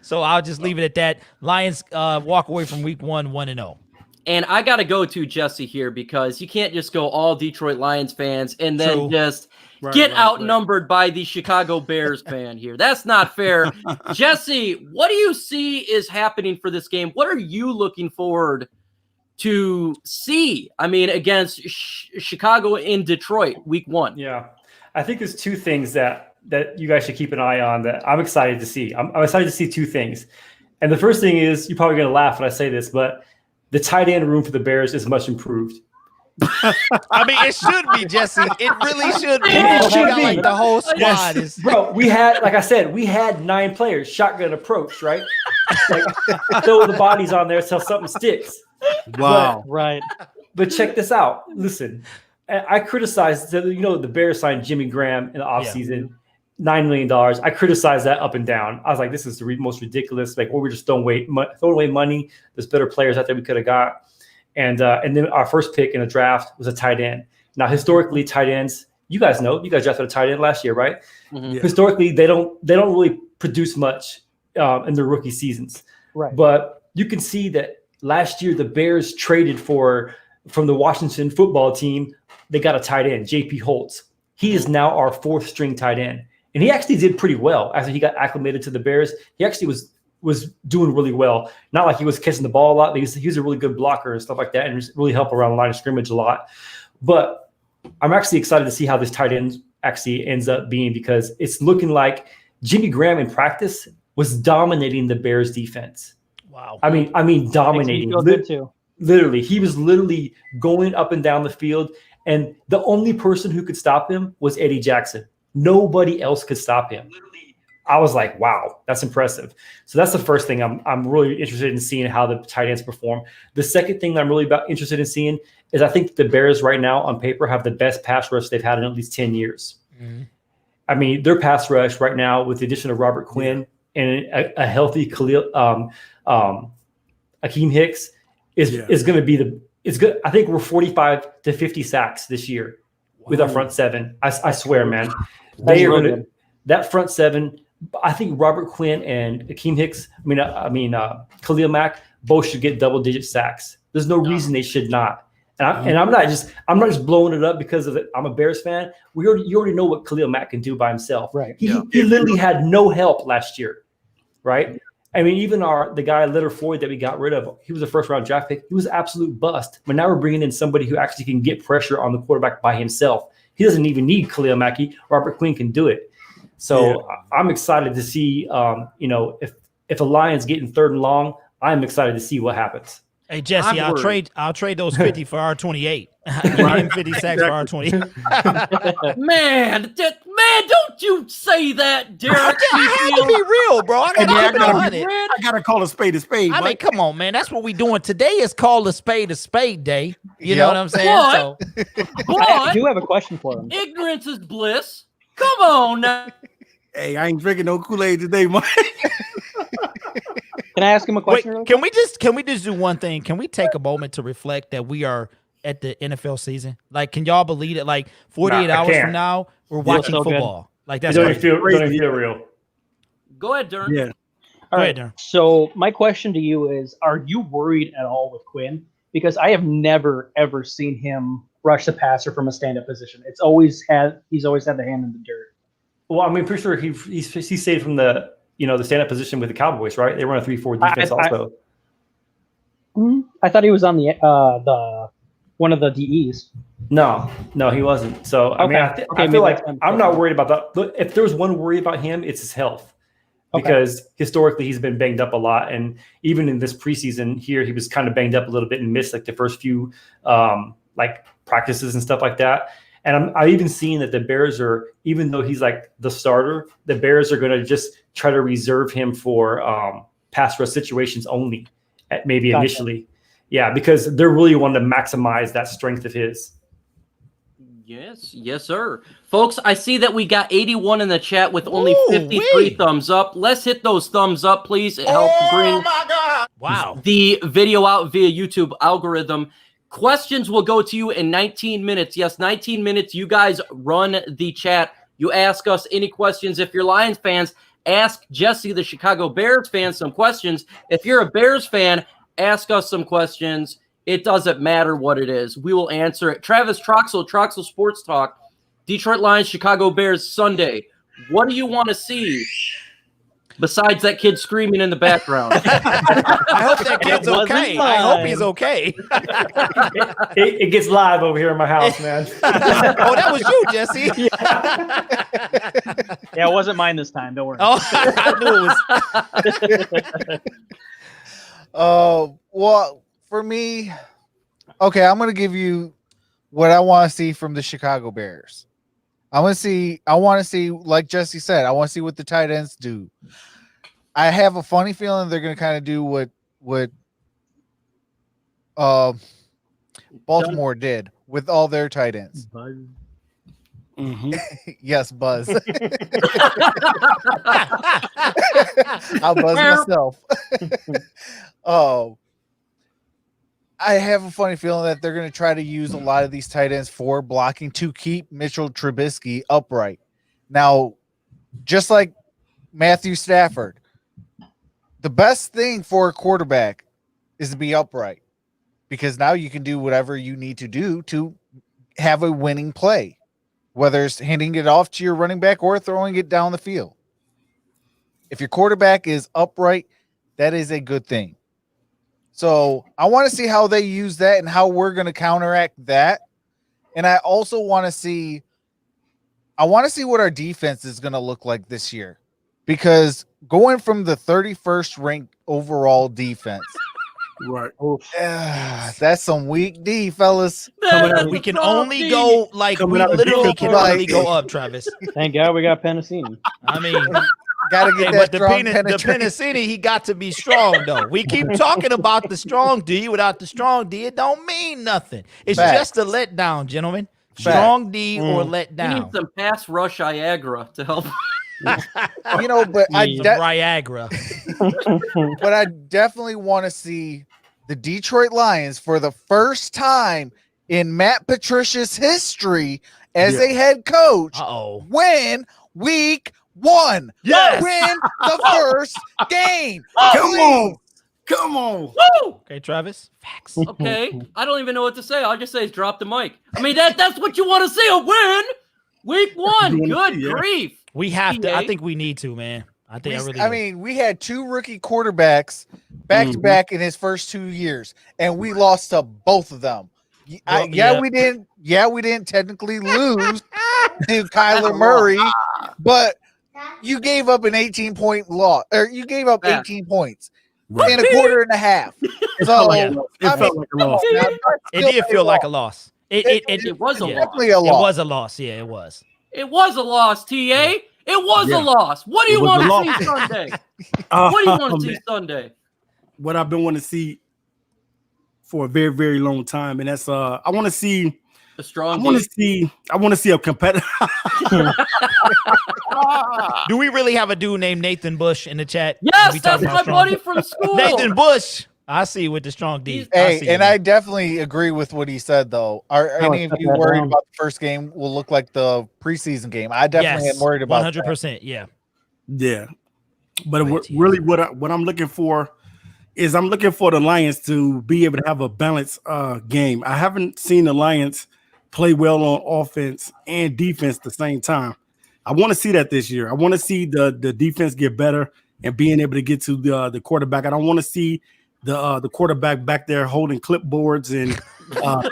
So I'll just leave it at that. Lions walk away from week 1, 1-0. And I got to go to Jesse here because you can't just go all Detroit Lions fans and then just get outnumbered by the Chicago Bears fan here. That's not fair. Jesse, what do you see is happening for this game? What are you looking forward to see? I mean, against Chicago in Detroit, week 1. Yeah, I think there's 2 things that you guys should keep an eye on that I'm excited to see. I'm excited to see 2 things. And the first thing is, you're probably going to laugh when I say this, but the tight end room for the Bears is much improved. I mean, it should be, Jesse. It really should be. It should be. Like the whole squad is. Bro, we had 9 players, shotgun approach, right? Throw the bodies on there until something sticks. Wow. But check this out. Listen, I criticized, the Bears signed Jimmy Graham in the offseason, $9 million. I criticized that up and down. I was like, this is the most ridiculous. We're just throwing away money. There's better players out there we could have got. And then our first pick in the draft was a tight end. Now, historically, tight ends, you guys drafted a tight end last year, right? Mm-hmm. Yeah. Historically, they don't really produce much in their rookie seasons. Right. But you can see that last year the Bears traded from the Washington football team. They got a tight end, J.P. Holtz. He is now our 4th string tight end, and he actually did pretty well after he got acclimated to the Bears. He actually was doing really well. Not like he was catching the ball a lot, but he was a really good blocker and stuff like that, and really help around the line of scrimmage a lot. But I'm actually excited to see how this tight end actually ends up being, because it's looking like Jimmy Graham in practice was dominating the Bears defense. Wow. I mean dominating. Makes me feel good too. Literally, he was literally going up and down the field, and the only person who could stop him was Eddie Jackson. Nobody else could stop him. I was like, wow, that's impressive. So that's the first thing I'm really interested in seeing, how the tight ends perform. The second thing that I'm really interested in seeing is, I think the Bears right now on paper have the best pass rush they've had in at least 10 years. Mm-hmm. I mean, their pass rush right now, with the addition of Robert Quinn and a healthy Akeem Hicks, is going to be it's good. I think we're 45 to 50 sacks this year with our front 7. I swear, man. They are going to, that front 7. I think Robert Quinn and Akeem Hicks, Khalil Mack, both should get double-digit sacks. There's no reason they should not. And I'm not just blowing it up because of it. I'm a Bears fan. You already know what Khalil Mack can do by himself. Right. He literally had no help last year, right? I mean, even the guy Leonard Floyd that we got rid of, he was a first-round draft pick. He was an absolute bust. But now we're bringing in somebody who actually can get pressure on the quarterback by himself. He doesn't even need Khalil Mack. Robert Quinn can do it. So I'm excited to see, if a Lion's getting 3rd and long, I'm excited to see what happens. Hey Jesse, I'll trade those 50 for our 28. Give him 50 sacks for our 20. Man, don't you say that, Derek. I had to be real, bro. I gotta call a spade a spade. I mean, come on, man. That's what we doing today. Is called a spade day. You know what I'm saying? I do have a question for him. Ignorance is bliss. Come on now. Hey, I ain't drinking no Kool-Aid today, Mike. Can I ask him a question? Wait, can we just do one thing? Can we take a moment to reflect that we are at the NFL season? Like, can y'all believe it? Like 48 hours from now, we're watching football. Like, that's don't even feel real. Go ahead, Durham. Yeah. All right. So my question to you is, are you worried at all with Quinn? Because I have never, ever seen him rush the passer from a stand-up position. He's always had the hand in the dirt. Well, I mean, pretty sure he stayed from the the stand-up position with the Cowboys, right? They run a 3-4 defense also. I thought he was on the one of the DEs. No, he wasn't. So I mean, I feel like I'm not worried about that. If there was one worry about him, it's his health, because historically he's been banged up a lot, and even in this preseason here, he was kind of banged up a little bit and missed like the first few like practices and stuff like that. And I've even seen that the Bears are, even though he's like the starter, the Bears are going to just try to reserve him for pass rush situations only, initially. Yeah, because they're really wanting to maximize that strength of his. Yes, sir. Folks, I see that we got 81 in the chat with only 53 thumbs up. Let's hit those thumbs up, please. It helps bring the video out via YouTube algorithm. Questions will go to you in 19 minutes. Yes, 19 minutes. You guys run the chat. You ask us any questions. If you're Lions fans, ask Jesse, the Chicago Bears fan, some questions. If you're a Bears fan, ask us some questions. It doesn't matter what it is. We will answer it. Travis Troxel Sports Talk, Detroit Lions, Chicago Bears, Sunday. What do you want to see besides that kid screaming in the background? I hope that kid's okay. I hope he's okay. It gets live over here in my house, man. Oh, that was you, Jesse. Yeah, it wasn't mine this time. Don't worry. Oh, I knew it was. Well, for me, okay, I'm going to give you what I want to see from the Chicago Bears. I want to see, like Jesse said, I want to see what the tight ends do. I have a funny feeling they're going to kind of do what Baltimore did with all their tight ends. Mm-hmm. Yes, Buzz. I'll buzz myself. I have a funny feeling that they're going to try to use a lot of these tight ends for blocking to keep Mitchell Trubisky upright. Now, just like Matthew Stafford, the best thing for a quarterback is to be upright, because now you can do whatever you need to do to have a winning play, whether it's handing it off to your running back or throwing it down the field. If your quarterback is upright, that is a good thing. So I want to see how they use that and how we're going to counteract that. And I also want to see what our defense is going to look like this year, because going from the 31st ranked overall defense, Right. that's some weak D, fellas. We can only go only go up, Travis. Thank God we got Penasini. I mean, gotta get that the strong Penasini, he got to be strong though. We keep talking about the strong D. Without the strong D, it don't mean nothing. It's just a letdown, gentlemen. Strong D or letdown. You need some pass rush Viagra to help. But Viagra. But I definitely want to see the Detroit Lions for the first time in Matt Patricia's history as a head coach win week 1. Yes. Win the first game. Come on. Woo! Okay, Travis. Facts. Okay. I don't even know what to say. I'll just say drop the mic. I mean, that's what you want to see, a win. Week 1. Good grief. We have to. I think we need to, man. I mean, we had 2 rookie quarterbacks back to back in his first 2 years, and we lost to both of them. We didn't technically lose to Kyler Murray, but you gave up an 18-point loss, or you gave up 18 points in a quarter and a half. So it felt like a loss. It did feel like a loss. It was a loss. Definitely a loss. It was a loss. Yeah, it was. It was a loss, TA. It was a loss. What do you want to see Sunday? What do you want to see Sunday? What I've been wanting to see for a very, very long time, and that's I want to see a strong. I want to see a competitor. Do we really have a dude named Nathan Bush in the chat? Yes, that's my buddy from school. Nathan Bush. I see with the strong D. I definitely agree with what he said, though. Are any of you worried about the first game will look like the preseason game? I definitely am worried about 100%. Yeah. Yeah. But really what I'm looking for is I'm looking for the Lions to be able to have a balanced game. I haven't seen the Lions play well on offense and defense at the same time. I want to see that this year. I want to see the defense get better and being able to get to the quarterback. I don't want to see the quarterback back there holding clipboards and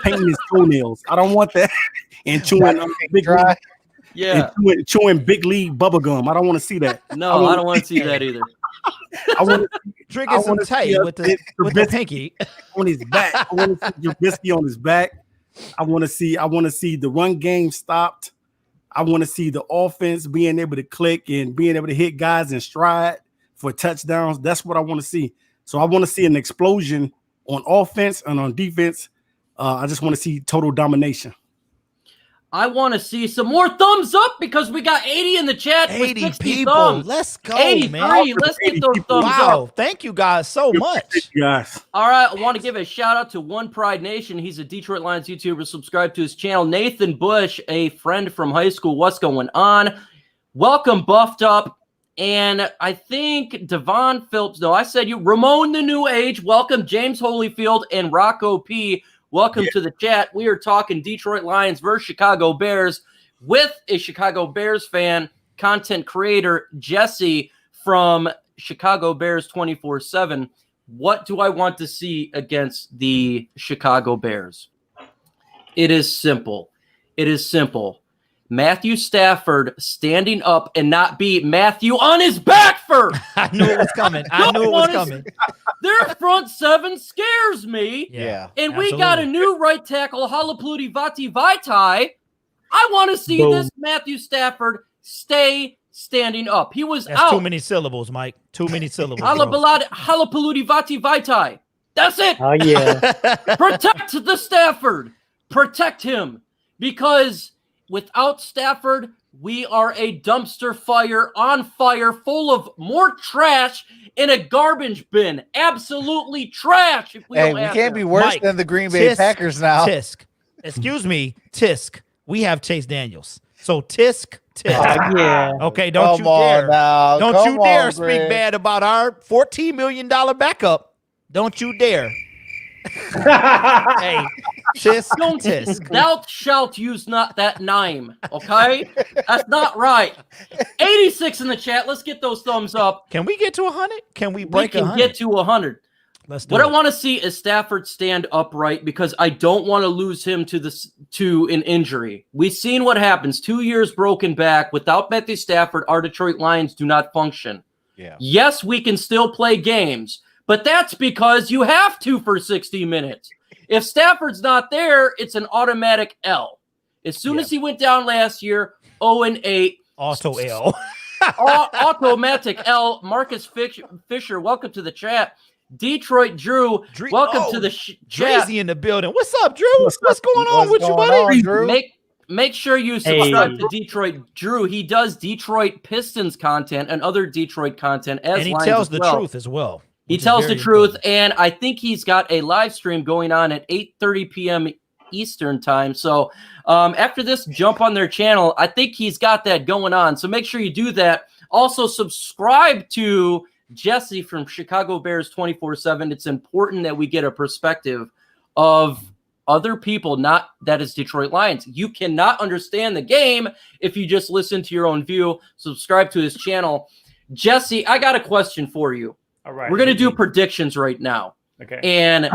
painting his toenails. I don't want that. And chewing big league, chewing big league bubble gum. I don't want to see that. No, I don't want to see that either. I want drinking some tea with the pinky on his back. I want to see Trubisky on his back. I want to see the run game stopped. I want to see the offense being able to click and being able to hit guys in stride for touchdowns. That's what I want to see. So I want to see an explosion on offense and on defense. I just want to see total domination. I want to see some more thumbs up because we got 80 in the chat. 80 with 60 people. Thumbs. Let's go, 83. man. Let's get those thumbs Wow. up. Thank you guys so much. Guys. All right. I want to give a shout out to One Pride Nation. He's a Detroit Lions YouTuber. Subscribe to his channel. Nathan Bush, a friend from high school. What's going on? Welcome, Buffed Up. And I think Devon Phillips. No, I said you. Ramon the New Age. Welcome, James Holyfield and Rocco P. Welcome to the chat. We are talking Detroit Lions versus Chicago Bears with a Chicago Bears fan, content creator, Jesse from Chicago Bears 24/7. What do I want to see against the Chicago Bears? It is simple. It is simple. Matthew Stafford standing up and not be Matthew on his back first. I knew it was coming. I knew it was coming. Their front seven scares me. Yeah. And we got a new right tackle, Halapoulivaati Vaitai. I want to see this Matthew Stafford stay standing up. He was That's out. too many syllables, Mike. Too many syllables. Halapoulivaati Vaitai. That's it. Oh, yeah. Protect the Stafford. Protect him. Because without Stafford, we are a dumpster fire on fire full of more trash in a garbage bin. Absolutely trash. If we Hey, don't we have can't him. be worse Mike, than the Green Bay Packers now. Tisk. Excuse me, Tisk. We have Chase Daniels. So Tisk. Oh, yeah. Okay, don't Come you on dare. now. Don't Come you dare on, speak Greg. bad about our $14 million backup. Don't you dare. Hey, Tisk. Thou shalt use not that name, okay? That's not right. 86 in the chat. Let's get those thumbs up. Can we get to 100? Can we We break can 100? get to 100. Let's do What it. I want to see is Stafford stand upright because I don't want to lose him to an injury. We've seen what happens. 2 years broken back. Without Matthew Stafford, our Detroit Lions do not function. Yeah. Yes, we can still play games, but that's because you have to for 60 minutes. If Stafford's not there, it's an automatic L. As soon as he went down last year, 0-8. Auto L. Automatic L. Marcus Fisher, welcome to the chat. Detroit Drew, welcome to the chat. Drazy in the building. What's up, Drew? What's going on with you, going buddy? on, Drew? Make sure you subscribe to Detroit Drew. He does Detroit Pistons content and other Detroit content as And he Lions tells as the well. truth as well. He which is tells the very truth, important. and I think he's got a live stream going on at 8:30 p.m. Eastern time. So after this, jump on their channel. I think he's got that going on. So make sure you do that. Also, subscribe to Jesse from Chicago Bears 24/7. It's important that we get a perspective of other people, not that is Detroit Lions. You cannot understand the game if you just listen to your own view. Subscribe to his channel. Jesse, I got a question for you. All right. We're going to do predictions right now. Okay. And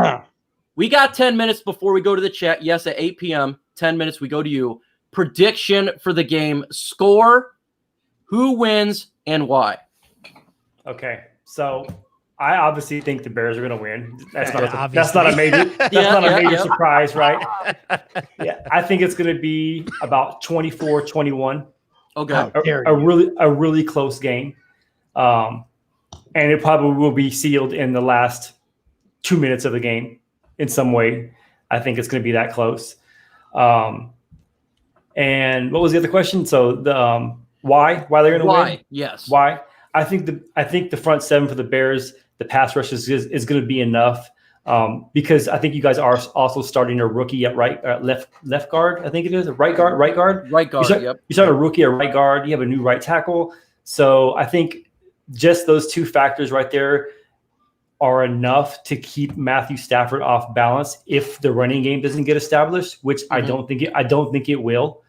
we got 10 minutes before we go to the chat. Yes, at 8 p.m., 10 minutes, we go to you. Prediction for the game. Score, who wins, and why. Okay. So I obviously think the Bears are going to win. That's not a Obviously. major surprise, right? Yeah. I think it's going to be about 24-21. Okay. A really close game. And it probably will be sealed in the last 2 minutes of the game in some way. I think it's going to be that close. And what was the other question? So the why they're going to win? Why? Yes. Why? I think the front seven for the Bears, the pass rush is going to be enough because I think you guys are also starting a rookie at left guard. I think it is right guard. Right guard. You start a rookie at right guard. You have a new right tackle. So I think just those two factors right there are enough to keep Matthew Stafford off balance if the running game doesn't get established, which I don't think it will.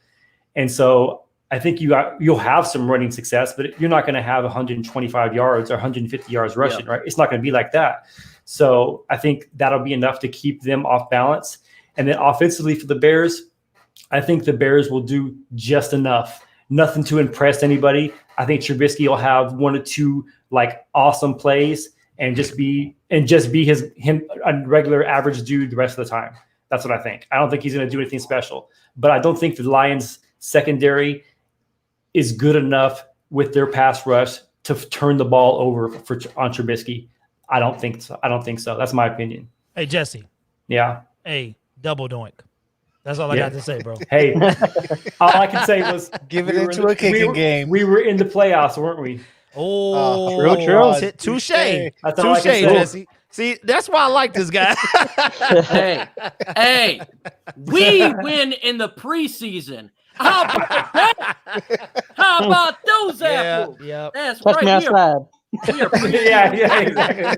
And so I think you'll have some running success, but you're not going to have 125 yards or 150 yards rushing, right? It's not going to be like that. So I think that'll be enough to keep them off balance. And then offensively for the Bears, I think the Bears will do just enough. Nothing to impress anybody. I think Trubisky will have 1 or 2 like awesome plays and just be him a regular average dude the rest of the time. That's what I think. I don't think he's going to do anything special. But I don't think the Lions secondary is good enough with their pass rush to turn the ball over on Trubisky. I don't think so. That's my opinion. Hey, Jesse. Yeah. Hey, double doink. That's all I got to say, bro. Hey, all I can say was give it into a kicking game. We were in the playoffs, weren't we? Oh, true. Touche, Jesse. See, that's why I like this guy. Hey, we win in the preseason. How about those apples? Yeah. That's Touch right. me outside. Yeah, exactly.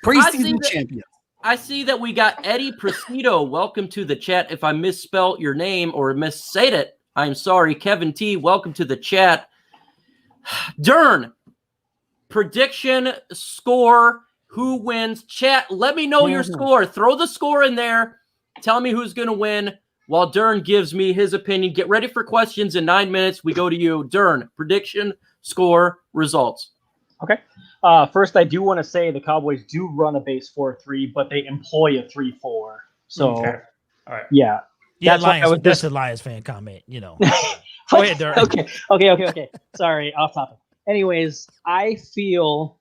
Preseason champion. I see that we got Eddie Presido. Welcome to the chat. If I misspelt your name or missaid it, I'm sorry. Kevin T, welcome to the chat. Dern, prediction, score, who wins? Chat, let me know your score. Throw the score in there. Tell me who's going to win while Dern gives me his opinion. Get ready for questions in 9 minutes. We go to you. Dern, prediction, score, results. Okay. First, I do want to say the Cowboys do run a base 4-3, but they employ a 3-4. So, Okay. All right. yeah. Yeah, That's why I was that's a Lions fan comment, you know. Go ahead, Dern. Okay. Sorry, off topic. Anyways, I feel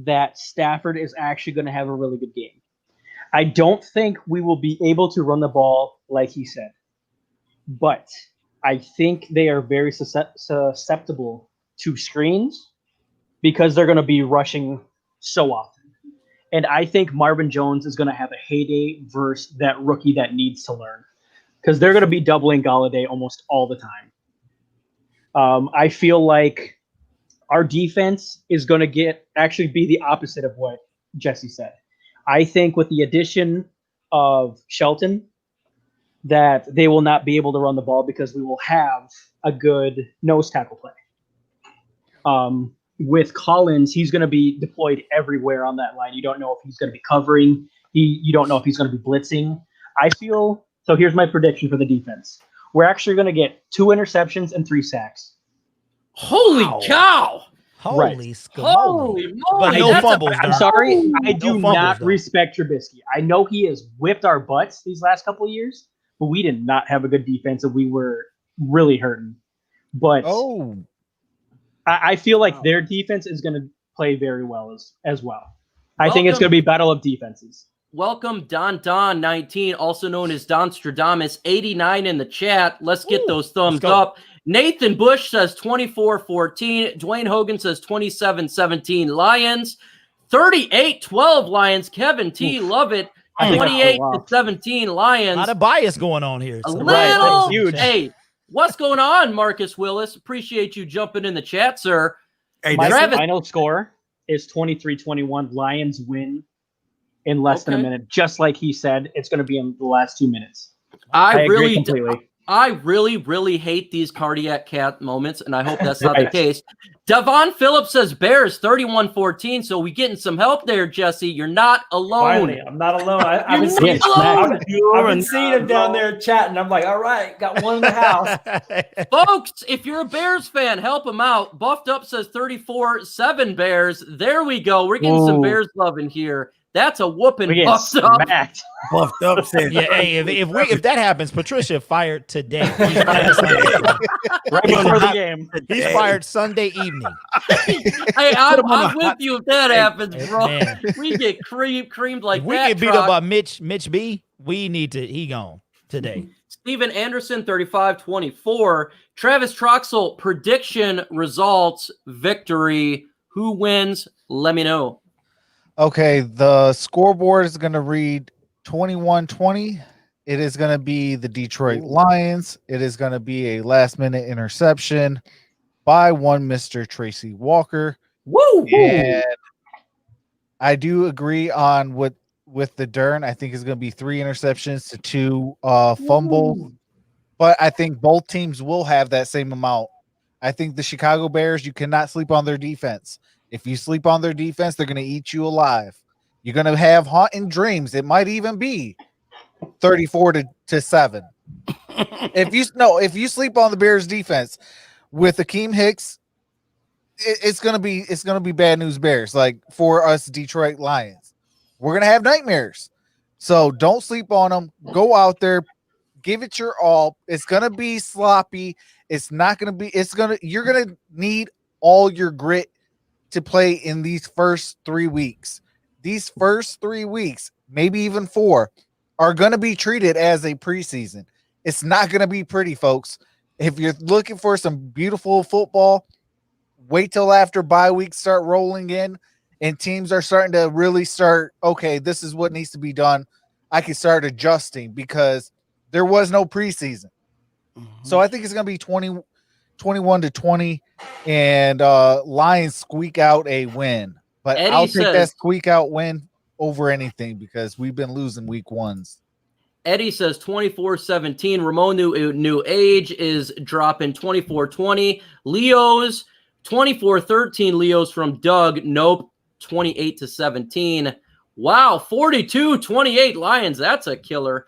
that Stafford is actually going to have a really good game. I don't think we will be able to run the ball like he said, but I think they are very susceptible to screens because they're going to be rushing so often. And I think Marvin Jones is going to have a heyday versus that rookie that needs to learn because they're going to be doubling Galladay almost all the time. I feel like our defense is going to actually be the opposite of what Jesse said. I think with the addition of Shelton that they will not be able to run the ball because we will have a good nose tackle play. With Collins, he's going to be deployed everywhere on that line. You don't know if he's going to be covering. You don't know if he's going to be blitzing. I feel – so here's my prediction for the defense. We're actually going to get 2 interceptions and 3 sacks. Holy cow! Holy Holy moly! But no fumbles. I'm sorry. I No do fumbles, not though. respect Trubisky. I know he has whipped our butts these last couple of years, but we did not have a good defense, and we were really hurting. But I feel like their defense is going to play very well as well. I think it's going to be battle of defenses. Welcome, Don 19, also known as Don Stradamus 89 in the chat. Let's get those thumbs up. Nathan Bush says 24-14. Dwayne Hogan says 27-17 Lions. 38-12 Lions. Kevin T, love it. 28-17 Lions. A lot of bias going on here. A So little. huge. Hey, what's going on, Marcus Willis? Appreciate you jumping in the chat, sir. Hey, My Travis- final score is 23-21. Lions win in less than a minute. Just like he said, it's going to be in the last 2 minutes. I agree completely. I really hate these cardiac cat moments, and I hope that's not the case. Devon Phillips says Bears 31-14, so we getting some help there, Jesse. You're not alone. Finally, I'm not alone. I've been You're seeing, not alone. I've been seeing him down there chatting. I'm like, all right, got one in the house. Folks, if you're a Bears fan, help him out. Buffed Up says 34-7 Bears. There we go. We're getting some Bears love in here. That's a whooping. We get Buffed Up. smacked. buffed up. Said, Yeah, hey, if that happens, Patricia fired today. He's fired Sunday. Right before the game. He's fired Sunday evening. Hey, I'm with you if that happens, bro. Man. We get creamed like If we that. get beat truck. up by Mitch B, we need to. He gone today. Steven Anderson, 35-24. Travis Troxel, prediction, results, victory. Who wins? Let me know. Okay, the scoreboard is going to read 21-20. It is going to be the Detroit Lions. It is going to be a last-minute interception by one Mr. Tracy Walker. Woo! And I do agree on with the Dern. I think it's going to be 3 interceptions to 2 fumbles. but I think both teams will have that same amount. I think the Chicago Bears, you cannot sleep on their defense. If you sleep on their defense, they're going to eat you alive. You're going to have haunting dreams. It might even be 34-7. If you sleep on the Bears defense with Akeem Hicks, it's gonna be bad news Bears. Like for us Detroit Lions, we're gonna have nightmares. So don't sleep on them. Go out there, give it your all. It's gonna be sloppy. It's not gonna be. You're gonna need all your grit to play in these first 3 weeks. These first 3 weeks, maybe even 4, are gonna be treated as a preseason. It's not gonna be pretty, folks. If you're looking for some beautiful football, wait till after bye weeks start rolling in and teams are starting to really start, okay, this is what needs to be done. I can start adjusting because there was no preseason. So I think it's going to be 21-20 and Lions squeak out a win. But Eddie I'll take that says- squeak out win over anything because we've been losing week ones. Eddie says 24-17. Ramon New Age is dropping 24-20. Leo's 24-13. Leo's from Doug. Nope. 28-17. Wow. 42-28 Lions. That's a killer.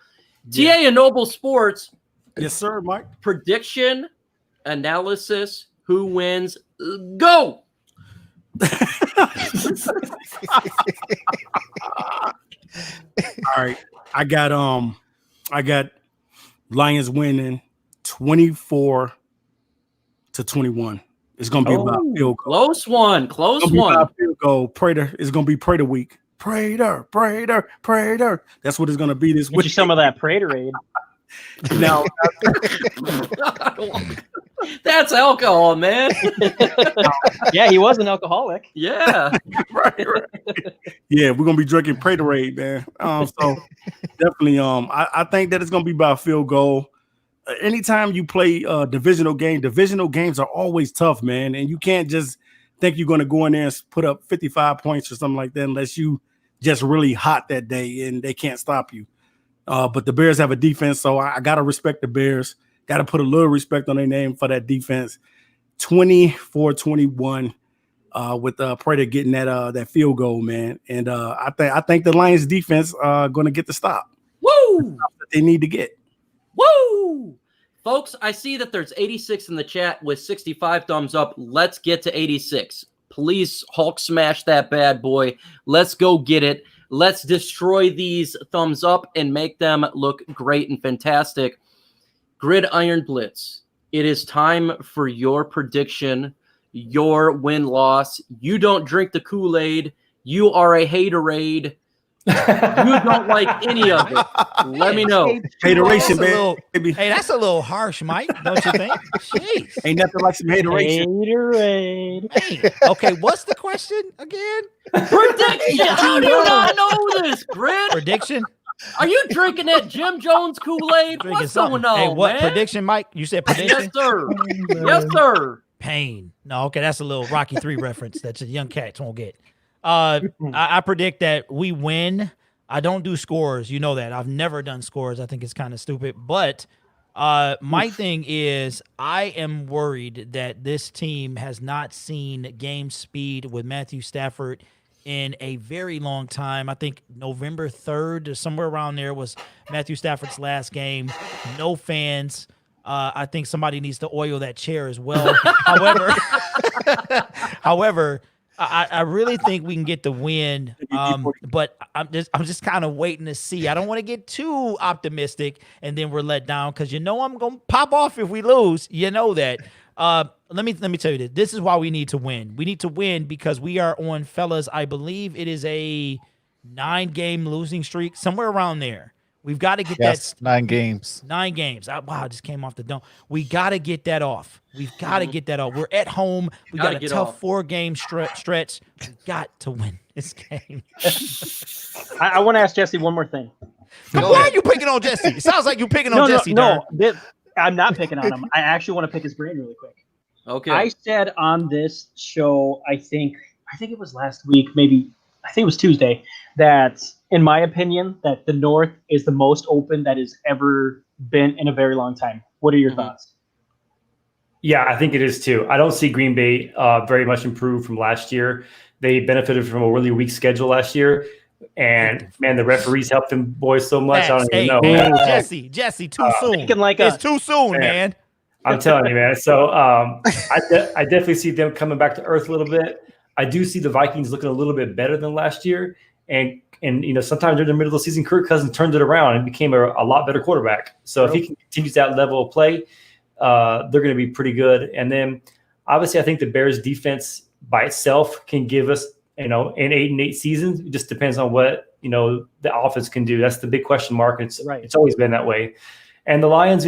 Yeah. TA and Noble Sports. Yes, sir, Mike. Prediction, analysis, who wins. Go. All right. I got Lions winning 24-21. It's gonna be about field goal. Close one. Close It's gonna be one. about field goal. Prater. It's gonna be Prater week. Prater. That's what it's gonna be this Get you week. some of that Praterade. Now, That's alcohol, man. Yeah, he was an alcoholic. Yeah. right. Yeah, we're gonna be drinking Praterade, man. So definitely, I think that it's gonna be about field goal. Anytime you play divisional games are always tough, man, and you can't just think you're gonna go in there and put up 55 points or something like that unless you just really hot that day and they can't stop you. But the Bears have a defense, so I gotta respect the Bears. Got to put a little respect on their name for that defense. 24-21 with Prater getting that field goal, man. And I think the Lions defense are going to get the stop. Woo! That they need to get. Woo! Folks, I see that there's 86 in the chat with 65 thumbs up. Let's get to 86. Please Hulk smash that bad boy. Let's go get it. Let's destroy these thumbs up and make them look great and fantastic. Gridiron Blitz, it is time for your prediction, your win-loss. You don't drink the Kool-Aid. You are a haterade. You don't like any of it. Let me know. Hateration, That's baby. Hey, that's a little harsh, Mike. Don't you think? Jeez. Ain't nothing like some hateration. Haterade. Hey, okay, what's the question again? Prediction! How do you not know this, Grid? Prediction? Are you drinking that Jim Jones Kool-Aid? Drinking What's something. going on, Hey, what man? prediction, Mike? You said prediction? Yes, sir. Yes, sir. Pain. No, okay, that's a little Rocky 3 reference that the young cats won't get. I predict that we win. I don't do scores. You know that. I've never done scores. I think it's kind of stupid. But my thing is I am worried that this team has not seen game speed with Matthew Stafford in a very long time. I think November 3rd or somewhere around there was Matthew Stafford's last game. No fans. I think somebody needs to oil that chair as well. However, I really think we can get the win. But I'm just kind of waiting to see. I don't want to get too optimistic and then we're let down because I'm gonna pop off if we lose. You know that. Let me tell you this. This is why we need to win. We need to win because we are on, fellas, I believe it is a 9-game losing streak, somewhere around there. We've got to get that 9 games. 9 games. I just came off the dome. We got to get that off. We've got to get that off. We're at home. We got a tough 4-game stretch. We got to win this game. I want to ask Jesse one more thing. Why are you picking on Jesse? It sounds like you're picking on Jesse. No. I'm not picking on him. I actually want to pick his brain really quick. Okay. I said on this show, I think it was last week, maybe I think it was Tuesday, that in my opinion, that the North is the most open that has ever been in a very long time. What are your Mhm. thoughts? Yeah, I think it is too. I don't see Green Bay very much improved from last year. They benefited from a really weak schedule last year. And man, the referees helped them boys so much. I Facts. don't even Hey, know. hey, Facts. Jesse, too soon. Thinking like It's us. too soon, Man. man. I'm telling you, man. So I definitely see them coming back to earth a little bit. I do see the Vikings looking a little bit better than last year. And sometimes during the middle of the season, Kirk Cousins turned it around and became a lot better quarterback. So if he can continue that level of play, they're going to be pretty good. And then obviously I think the Bears defense by itself can give us, an 8-8 season. It just depends on what, the offense can do. That's the big question mark. It's always been that way. And the Lions,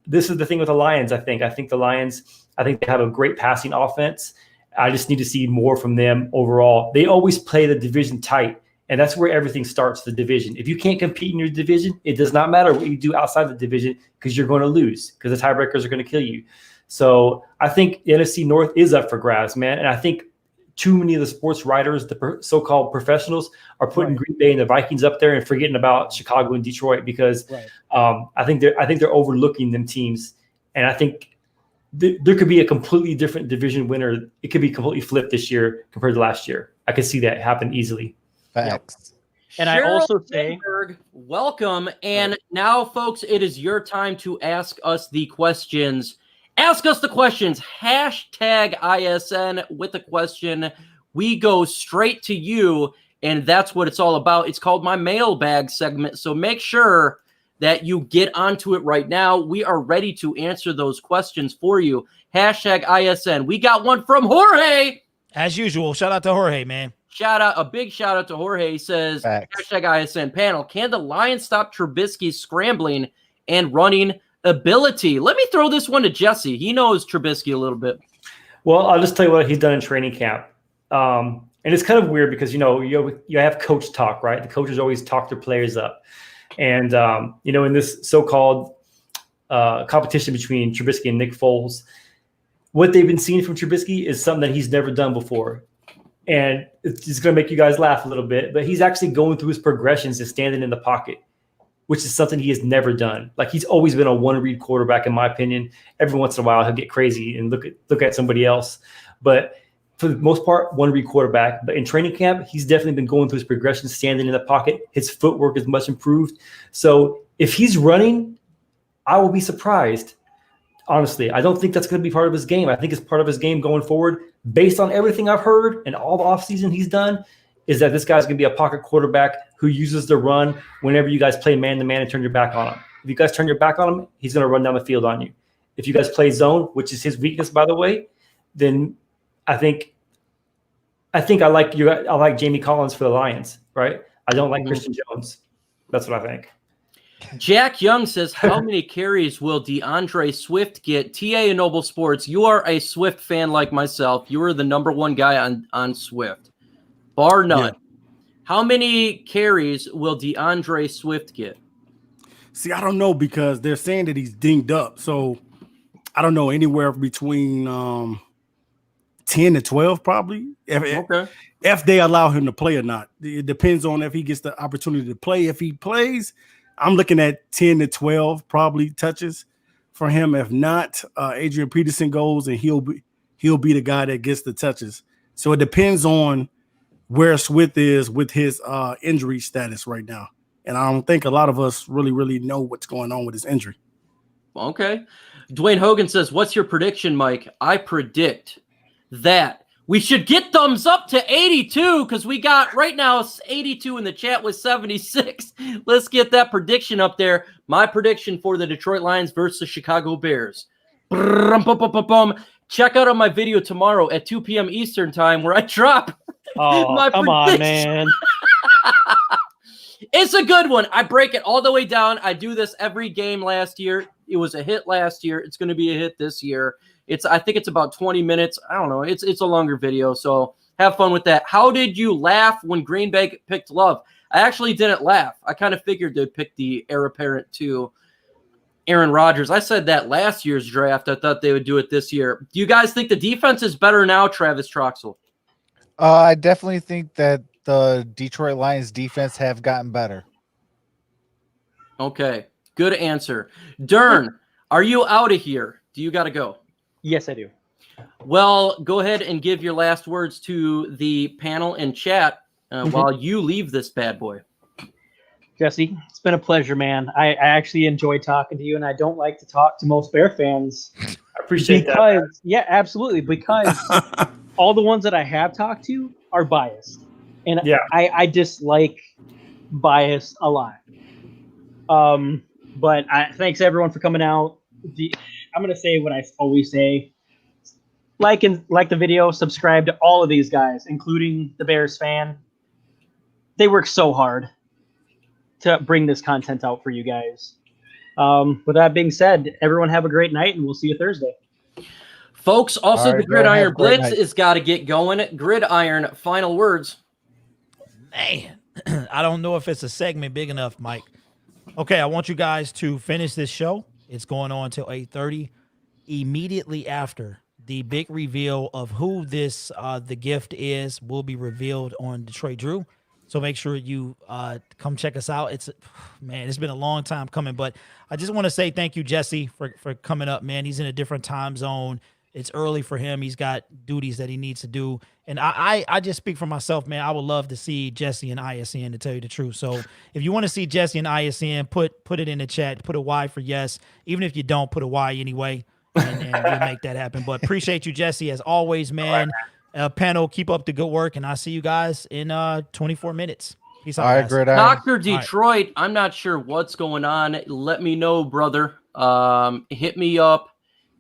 this is the thing with the Lions. I think the Lions, they have a great passing offense. I just need to see more from them overall. They always play the division tight. And that's where everything starts, the division. If you can't compete in your division, it does not matter what you do outside the division because you're going to lose because the tiebreakers are going to kill you. So I think the NFC North is up for grabs, man. And I think too many of the sports writers, the so-called professionals, are putting Green Bay and the Vikings up there and forgetting about Chicago and Detroit because I think they're overlooking them teams. And I think there could be a completely different division winner. It could be completely flipped this year compared to last year. I could see that happen easily. Facts. And I also say, Sandberg, welcome. And now, folks, it is your time to ask us the questions. Ask us the questions. Hashtag ISN with the question. We go straight to you, and that's what it's all about. It's called my mailbag segment. So make sure that you get onto it right now. We are ready to answer those questions for you. Hashtag ISN. We got one from Jorge. As usual, shout out to Jorge, man. A big shout out to Jorge. He says, hashtag ISN panel, can the Lions stop Trubisky's scrambling and running ability? Let me throw this one to Jesse. He knows Trubisky a little bit. Well, I'll just tell you what he's done in training camp. And it's kind of weird because, you have coach talk, right? The coaches always talk their players up. And, in this so-called competition between Trubisky and Nick Foles, what they've been seeing from Trubisky is something that he's never done before. And it's just going to make you guys laugh a little bit, but he's actually going through his progressions and standing in the pocket, which is something he has never done. Like, he's always been a one-read quarterback, in my opinion. Every once in a while, he'll get crazy and look at somebody else. But for the most part, one-read quarterback. But in training camp, he's definitely been going through his progression, standing in the pocket. His footwork is much improved. So if he's running, I will be surprised. Honestly, I don't think that's going to be part of his game. I think it's part of his game going forward. Based on everything I've heard and all the offseason he's done, is that this guy's going to be a pocket quarterback who uses the run whenever you guys play man-to-man and turn your back on him. If you guys turn your back on him, he's going to run down the field on you. If you guys play zone, which is his weakness, by the way, then I think I like you. I like Jamie Collins for the Lions, right? I don't like Christian Jones. That's what I think. Jack Young says, how many carries will DeAndre Swift get? TA and Noble Sports, you are a Swift fan like myself. You are the number one guy on Swift, bar none. Yeah. How many carries will DeAndre Swift get? See, I don't know because they're saying that he's dinged up. So I don't know, anywhere between 10 to 12 probably. If they allow him to play or not. It depends on if he gets the opportunity to play. If he plays, I'm looking at 10 to 12 probably touches for him. If not, Adrian Peterson goes and he'll be the guy that gets the touches. So it depends on where Swift is with his injury status right now. And I don't think a lot of us really know what's going on with his injury. Okay. Dwayne Hogan says, what's your prediction, Mike? I predict that we should get thumbs up to 82 because we got right now 82 in the chat with 76. Let's get that prediction up there. My prediction for the Detroit Lions versus the Chicago Bears. Check out on my video tomorrow at 2 p.m. Eastern time where I drop my come prediction. on, man. It's a good one. I break it all the way down. I do this every game last year. It was a hit last year. It's going to be a hit this year. I think it's about 20 minutes. I don't know. It's a longer video, so have fun with that. How did you laugh when Green Bay picked Love? I actually didn't laugh. I kind of figured they'd pick the heir apparent to Aaron Rodgers. I said that last year's draft. I thought they would do it this year. Do you guys think the defense is better now, Travis Troxel? I definitely think that the Detroit Lions defense have gotten better. Okay, good answer. Dern, Are you out of here? Do you got to go? Yes, I do. Well, go ahead and give your last words to the panel and chat while you leave this bad boy. Jesse, it's been a pleasure, man. I actually enjoy talking to you, and I don't like to talk to most Bear fans. I appreciate that. Yeah, absolutely. Because all the ones that I have talked to are biased, and Yeah. I dislike bias a lot. But thanks everyone for coming out. I'm gonna say what I always say: like the video, subscribe to all of these guys, including the Bears fan. They work so hard to bring this content out for you guys. With that being said, everyone have a great night, and we'll see you Thursday. Folks, also All right, the Gridiron great Blitz night. has got to get going. Gridiron, final words. Man, I don't know if it's a segment big enough, Mike. Okay, I want you guys to finish this show. It's going on till 8:30. Immediately after, the big reveal of who this the gift is will be revealed on Detroit Drew. So make sure you come check us out. It's been a long time coming, but I just want to say thank you, Jesse, for coming up, man. He's in a different time zone. It's early for him. He's got duties that he needs to do. And I just speak for myself, man. I would love to see Jesse and ISN, to tell you the truth. So if you want to see Jesse and ISN, put it in the chat. Put a Y for yes. Even if you don't, put a Y anyway, and we'll make that happen. But appreciate you, Jesse, as always, man. Panel, keep up the good work, and I'll see you guys in 24 minutes. Peace out, All right, guys. Gridiron. Dr. Detroit, right. I'm not sure what's going on. Let me know, brother. Hit me up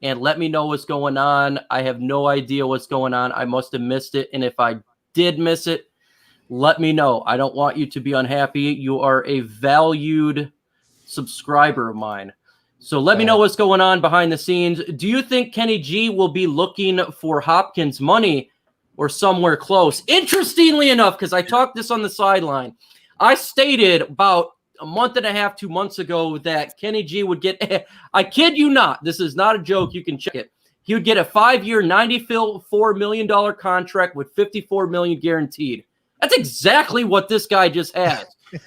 and let me know what's going on. I have no idea what's going on. I must have missed it. And if I did miss it, let me know. I don't want you to be unhappy. You are a valued subscriber of mine. So let me know what's going on behind the scenes. Do you think Kenny G will be looking for Hopkins' money or somewhere close? Interestingly enough, because I talked this on the sideline, I stated about a month and a half, 2 months ago that Kenny G would get, I kid you not, this is not a joke, you can check it. He would get a 5-year, $94 million contract with $54 million guaranteed. That's exactly what this guy just has.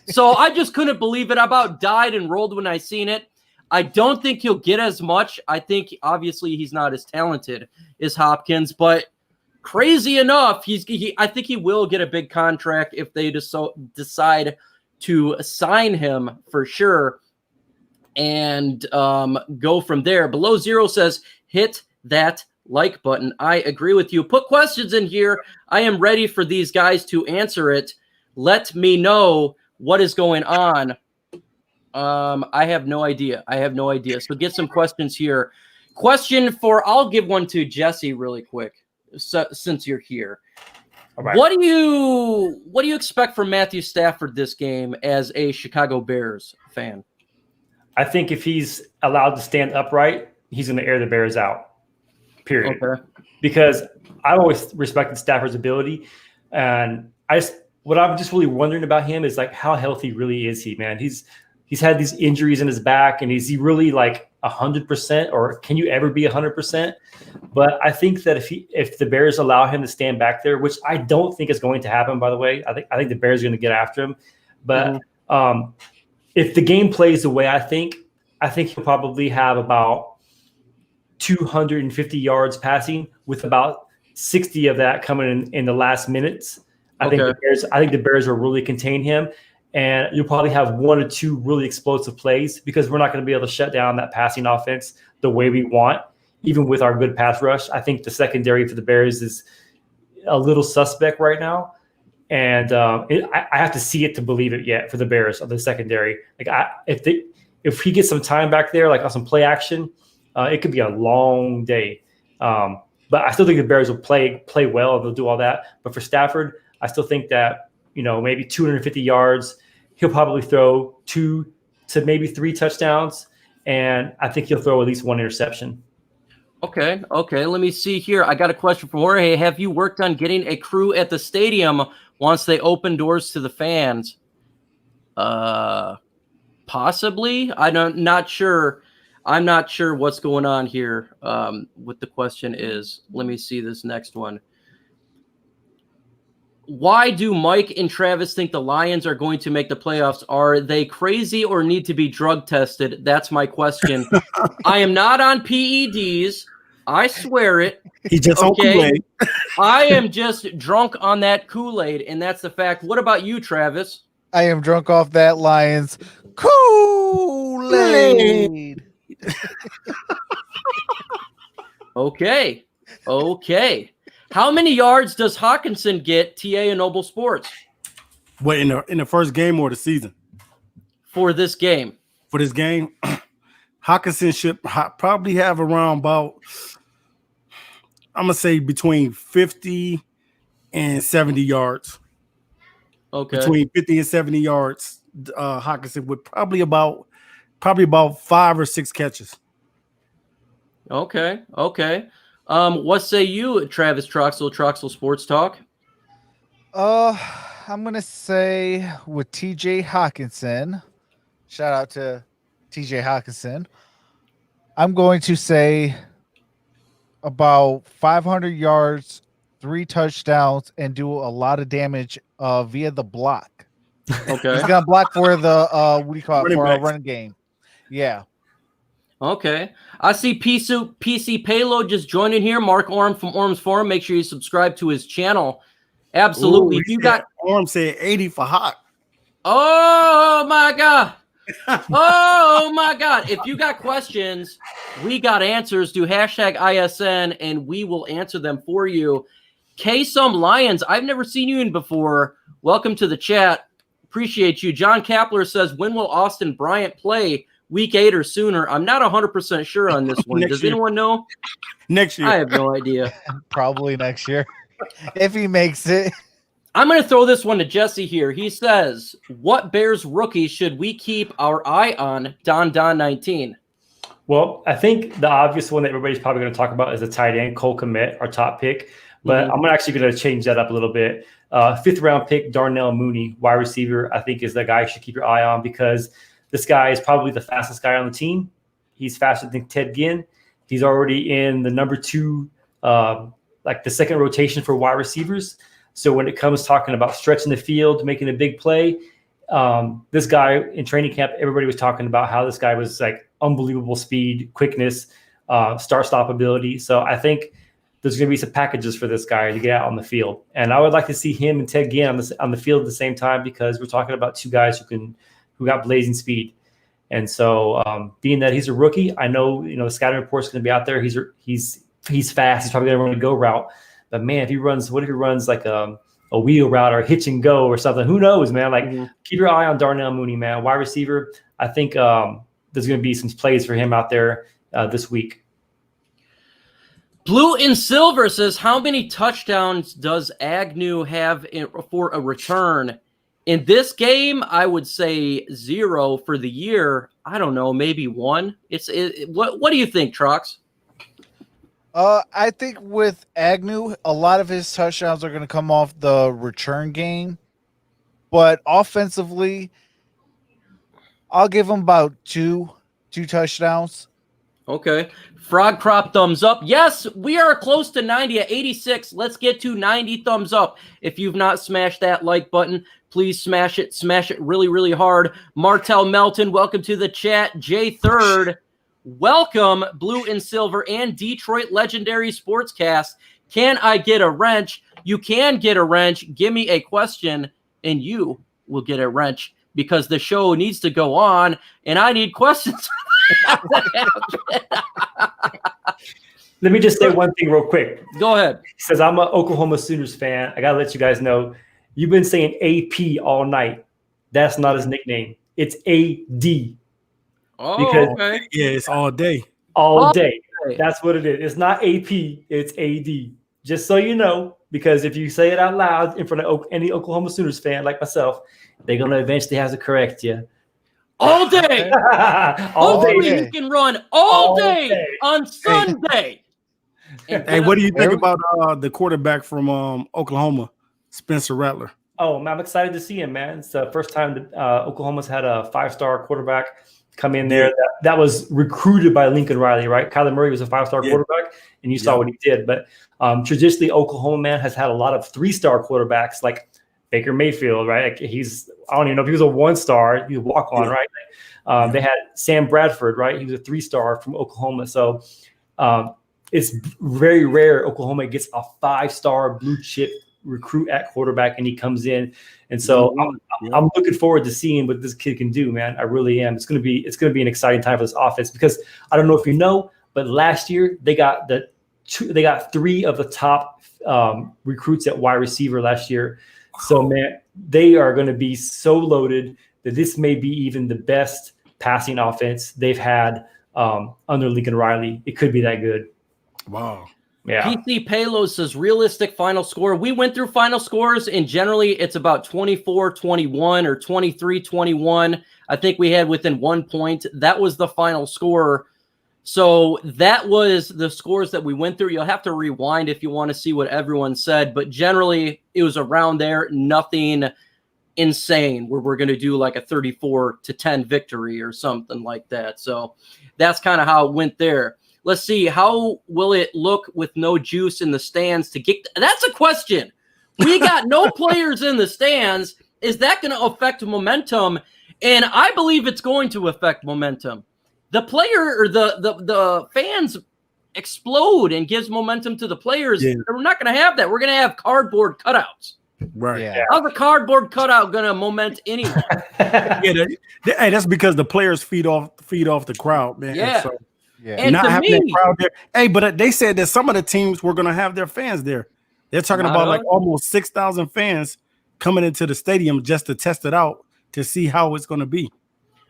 So I just couldn't believe it. I about died and rolled when I seen it. I don't think he'll get as much. I think obviously he's not as talented as Hopkins, but crazy enough, I think he will get a big contract if they decide to sign him for sure and go from there. Below Zero says, hit that like button. I agree with you. Put questions in here. I am ready for these guys to answer it. Let me know what is going on. I have no idea. So get some questions here. I'll give one to Jesse really quick, since you're here. All right. What do you expect from Matthew Stafford this game as a Chicago Bears fan? I think if he's allowed to stand upright, he's going to air the Bears out, period. Okay. Because I've always respected Stafford's ability. And what I'm just really wondering about him is like, how healthy really is he, man? He's had these injuries in his back, and is he really like 100%, or can you ever be 100%? But I think that if the Bears allow him to stand back there, which I don't think is going to happen, by the way, I think the Bears are going to get after him. But if the game plays the way I think he'll probably have about 250 yards passing, with about 60 of that coming in the last minutes. I think the Bears will really contain him. And you'll probably have 1 or 2 really explosive plays, because we're not going to be able to shut down that passing offense the way we want, even with our good pass rush. I think the secondary for the Bears is a little suspect right now. And I have to see it to believe it yet for the Bears of the secondary. Like if he gets some time back there, like on some play action, it could be a long day. But I still think the Bears will play well, and they'll do all that. But for Stafford, I still think that, maybe 250 yards. He'll probably throw 2 to maybe 3 touchdowns, and I think he'll throw at least 1 interception. Okay. Let me see here. I got a question from Jorge. Have you worked on getting a crew at the stadium once they open doors to the fans? Possibly. I'm not sure what's going on here. What the question is. Let me see this next one. Why do Mike and Travis think the Lions are going to make the playoffs? Are they crazy or need to be drug tested? That's my question. I am not on PEDs. I swear it. He just on Kool-Aid. I am just drunk on that Kool-Aid, and that's the fact. What about you, Travis? I am drunk off that Lions Kool-Aid. Okay. How many yards does Hawkinson get, TA and Noble Sports? What, in the first game or the season? For this game. For this game, Hawkinson should probably have around about, I'm going to say between 50 and 70 yards. Okay. Between 50 and 70 yards, Hawkinson with probably about 5 or 6 catches. Okay. What say you, Travis Troxel Sports Talk? I'm gonna say with TJ Hawkinson. Shout out to TJ Hawkinson. I'm going to say about 500 yards, 3 touchdowns, and do a lot of damage via the block. Okay. He's gonna block for the what do you call it, for our Running backs. run game. Yeah. Okay. I see PC Payload just joining here. Mark Orm from Orm's Forum. Make sure you subscribe to his channel. Absolutely. Ooh, If you got Arm said 80 for Hawk. Oh my God. Oh my God. If you got questions, we got answers. Do #ISN and we will answer them for you. K-Some Lions. I've never seen you in before. Welcome to the chat. Appreciate you. John Kapler says, when will Austin Bryant play? Week 8 or sooner? I'm not 100% sure on this one. Does anyone know? Next year. I have no idea. Probably next year. If he makes it. I'm going to throw this one to Jesse here. He says, what Bears rookie should we keep our eye on? Don 19. Well, I think the obvious one that everybody's probably going to talk about is the tight end, Cole Kmet, our top pick. But I'm actually going to change that up a little bit. 5th round pick, Darnell Mooney, wide receiver, I think is the guy you should keep your eye on because this guy is probably the fastest guy on the team. He's faster than Ted Ginn. He's already in the number 2, like the second rotation for wide receivers. So when it comes talking about stretching the field, making a big play, this guy in training camp, everybody was talking about how this guy was like unbelievable speed, quickness, start-stop ability. So I think there's going to be some packages for this guy to get out on the field. And I would like to see him and Ted Ginn on the field at the same time because we're talking about 2 guys who got blazing speed. And so being that he's a rookie, I know, the scouting report's going to be out there. He's fast. He's probably going to run a go route. But man, what if he runs like a wheel route or hitch and go or something? Who knows, man? Like keep your eye on Darnell Mooney, man. Wide receiver. I think there's going to be some plays for him out there this week. Blue and Silver says, how many touchdowns does Agnew have for a return? In this game, I would say 0 for the year. I don't know, maybe 1. What do you think, Trox? I think with Agnew, a lot of his touchdowns are going to come off the return game. But offensively, I'll give him about two touchdowns. Okay. Frog Crop thumbs up. Yes, we are close to 90 at 86. Let's get to 90 thumbs up. If you've not smashed that like button, please smash it. Smash it really, really hard. Martel Melton, welcome to the chat. Jay Third, welcome. Blue and Silver and Detroit Legendary Sportscast. Can I get a wrench? You can get a wrench. Give me a question, and you will get a wrench because the show needs to go on, and I need questions. Let me just say one thing real quick. Go ahead. He says, I'm an Oklahoma Sooners fan. I got to let you guys know, you've been saying AP all night. That's not his nickname. It's AD. Oh, because okay. Yeah, it's all day. All day. That's what it is. It's not AP. It's AD. Just so you know, because if you say it out loud in front of any Oklahoma Sooners fan like myself, they're going to eventually have to correct you. All day. All day. You can run all day on Sunday. Hey, what do you think about the quarterback from Oklahoma, Spencer Rattler? Oh, man, I'm excited to see him, man. It's the first time that Oklahoma's had a 5-star quarterback come in there that was recruited by Lincoln Riley, right? Kyler Murray was a 5-star quarterback, and you saw what he did. But traditionally, Oklahoma, man, has had a lot of 3-star quarterbacks like Baker Mayfield, right? Like I don't even know if he was a 1-star. He was a walk-on, right? They had Sam Bradford, right? He was a 3-star from Oklahoma. So it's very rare Oklahoma gets a 5-star blue chip recruit at quarterback, and he comes in. And so I'm looking forward to seeing what this kid can do, man. I really am. It's gonna be an exciting time for this offense, because I don't know if you know, but last year they got 3 of the top recruits at wide receiver last year. So man, they are going to be so loaded that this may be even the best passing offense they've had under Lincoln Riley. It could be that good. Wow. Yeah. PC Palos says realistic final score. We went through final scores, and generally it's about 24-21 or 23-21. I think we had within 1 point. That was the final score. So that was the scores that we went through. You'll have to rewind if you want to see what everyone said, but generally it was around there. Nothing insane where we're going to do like a 34-10 victory or something like that. So that's kind of how it went there. Let's see. How will it look with no juice in the stands to get? That's a question. We got no players in the stands. Is that going to affect momentum? And I believe it's going to affect momentum. The player or the fans explode and gives momentum to the players. Yeah. We're not going to have that. We're going to have cardboard cutouts. Right. Yeah. How's a cardboard cutout going to moment anyone? Hey, that's because the players feed off the crowd, man. Yeah. So, And not to having me, that crowd there. Hey, but they said that some of the teams were going to have their fans there. They're talking about like almost 6,000 fans coming into the stadium just to test it out to see how it's going to be.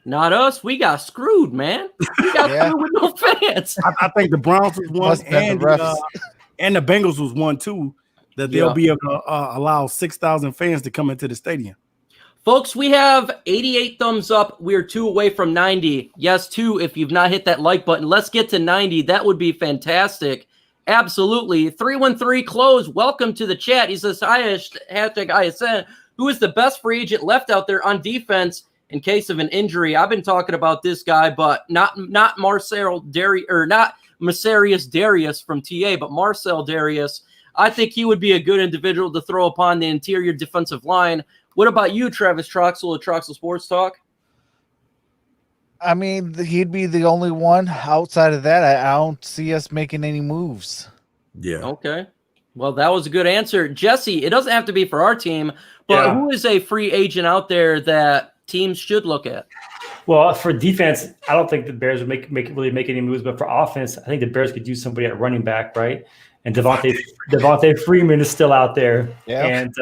Not us. We got screwed, man. We got screwed with no fans. I think the Browns was one, and the Bengals was one too. That they'll be able to allow 6,000 fans to come into the stadium. Folks, we have 88 thumbs up. We're 2 away from 90. Yes, 2 if you've not hit that like button. Let's get to 90. That would be fantastic. Absolutely. 313 Close. Welcome to the chat. He says, hashtag ISN. Who is the best free agent left out there on defense in case of an injury? I've been talking about this guy, but not Marcel Darius, or not Macarius Darius from TA, but Marcel Darius. I think he would be a good individual to throw upon the interior defensive line. What about you, Travis Troxel at Troxel Sports Talk? I mean, he'd be the only one. Outside of that, I don't see us making any moves. Yeah. Okay. Well, that was a good answer. Jesse, it doesn't have to be for our team, but who is a free agent out there that teams should look at? Well, for defense, I don't think the Bears would really make any moves, but for offense, I think the Bears could use somebody at running back, right? And Devontae Freeman is still out there. Yeah. And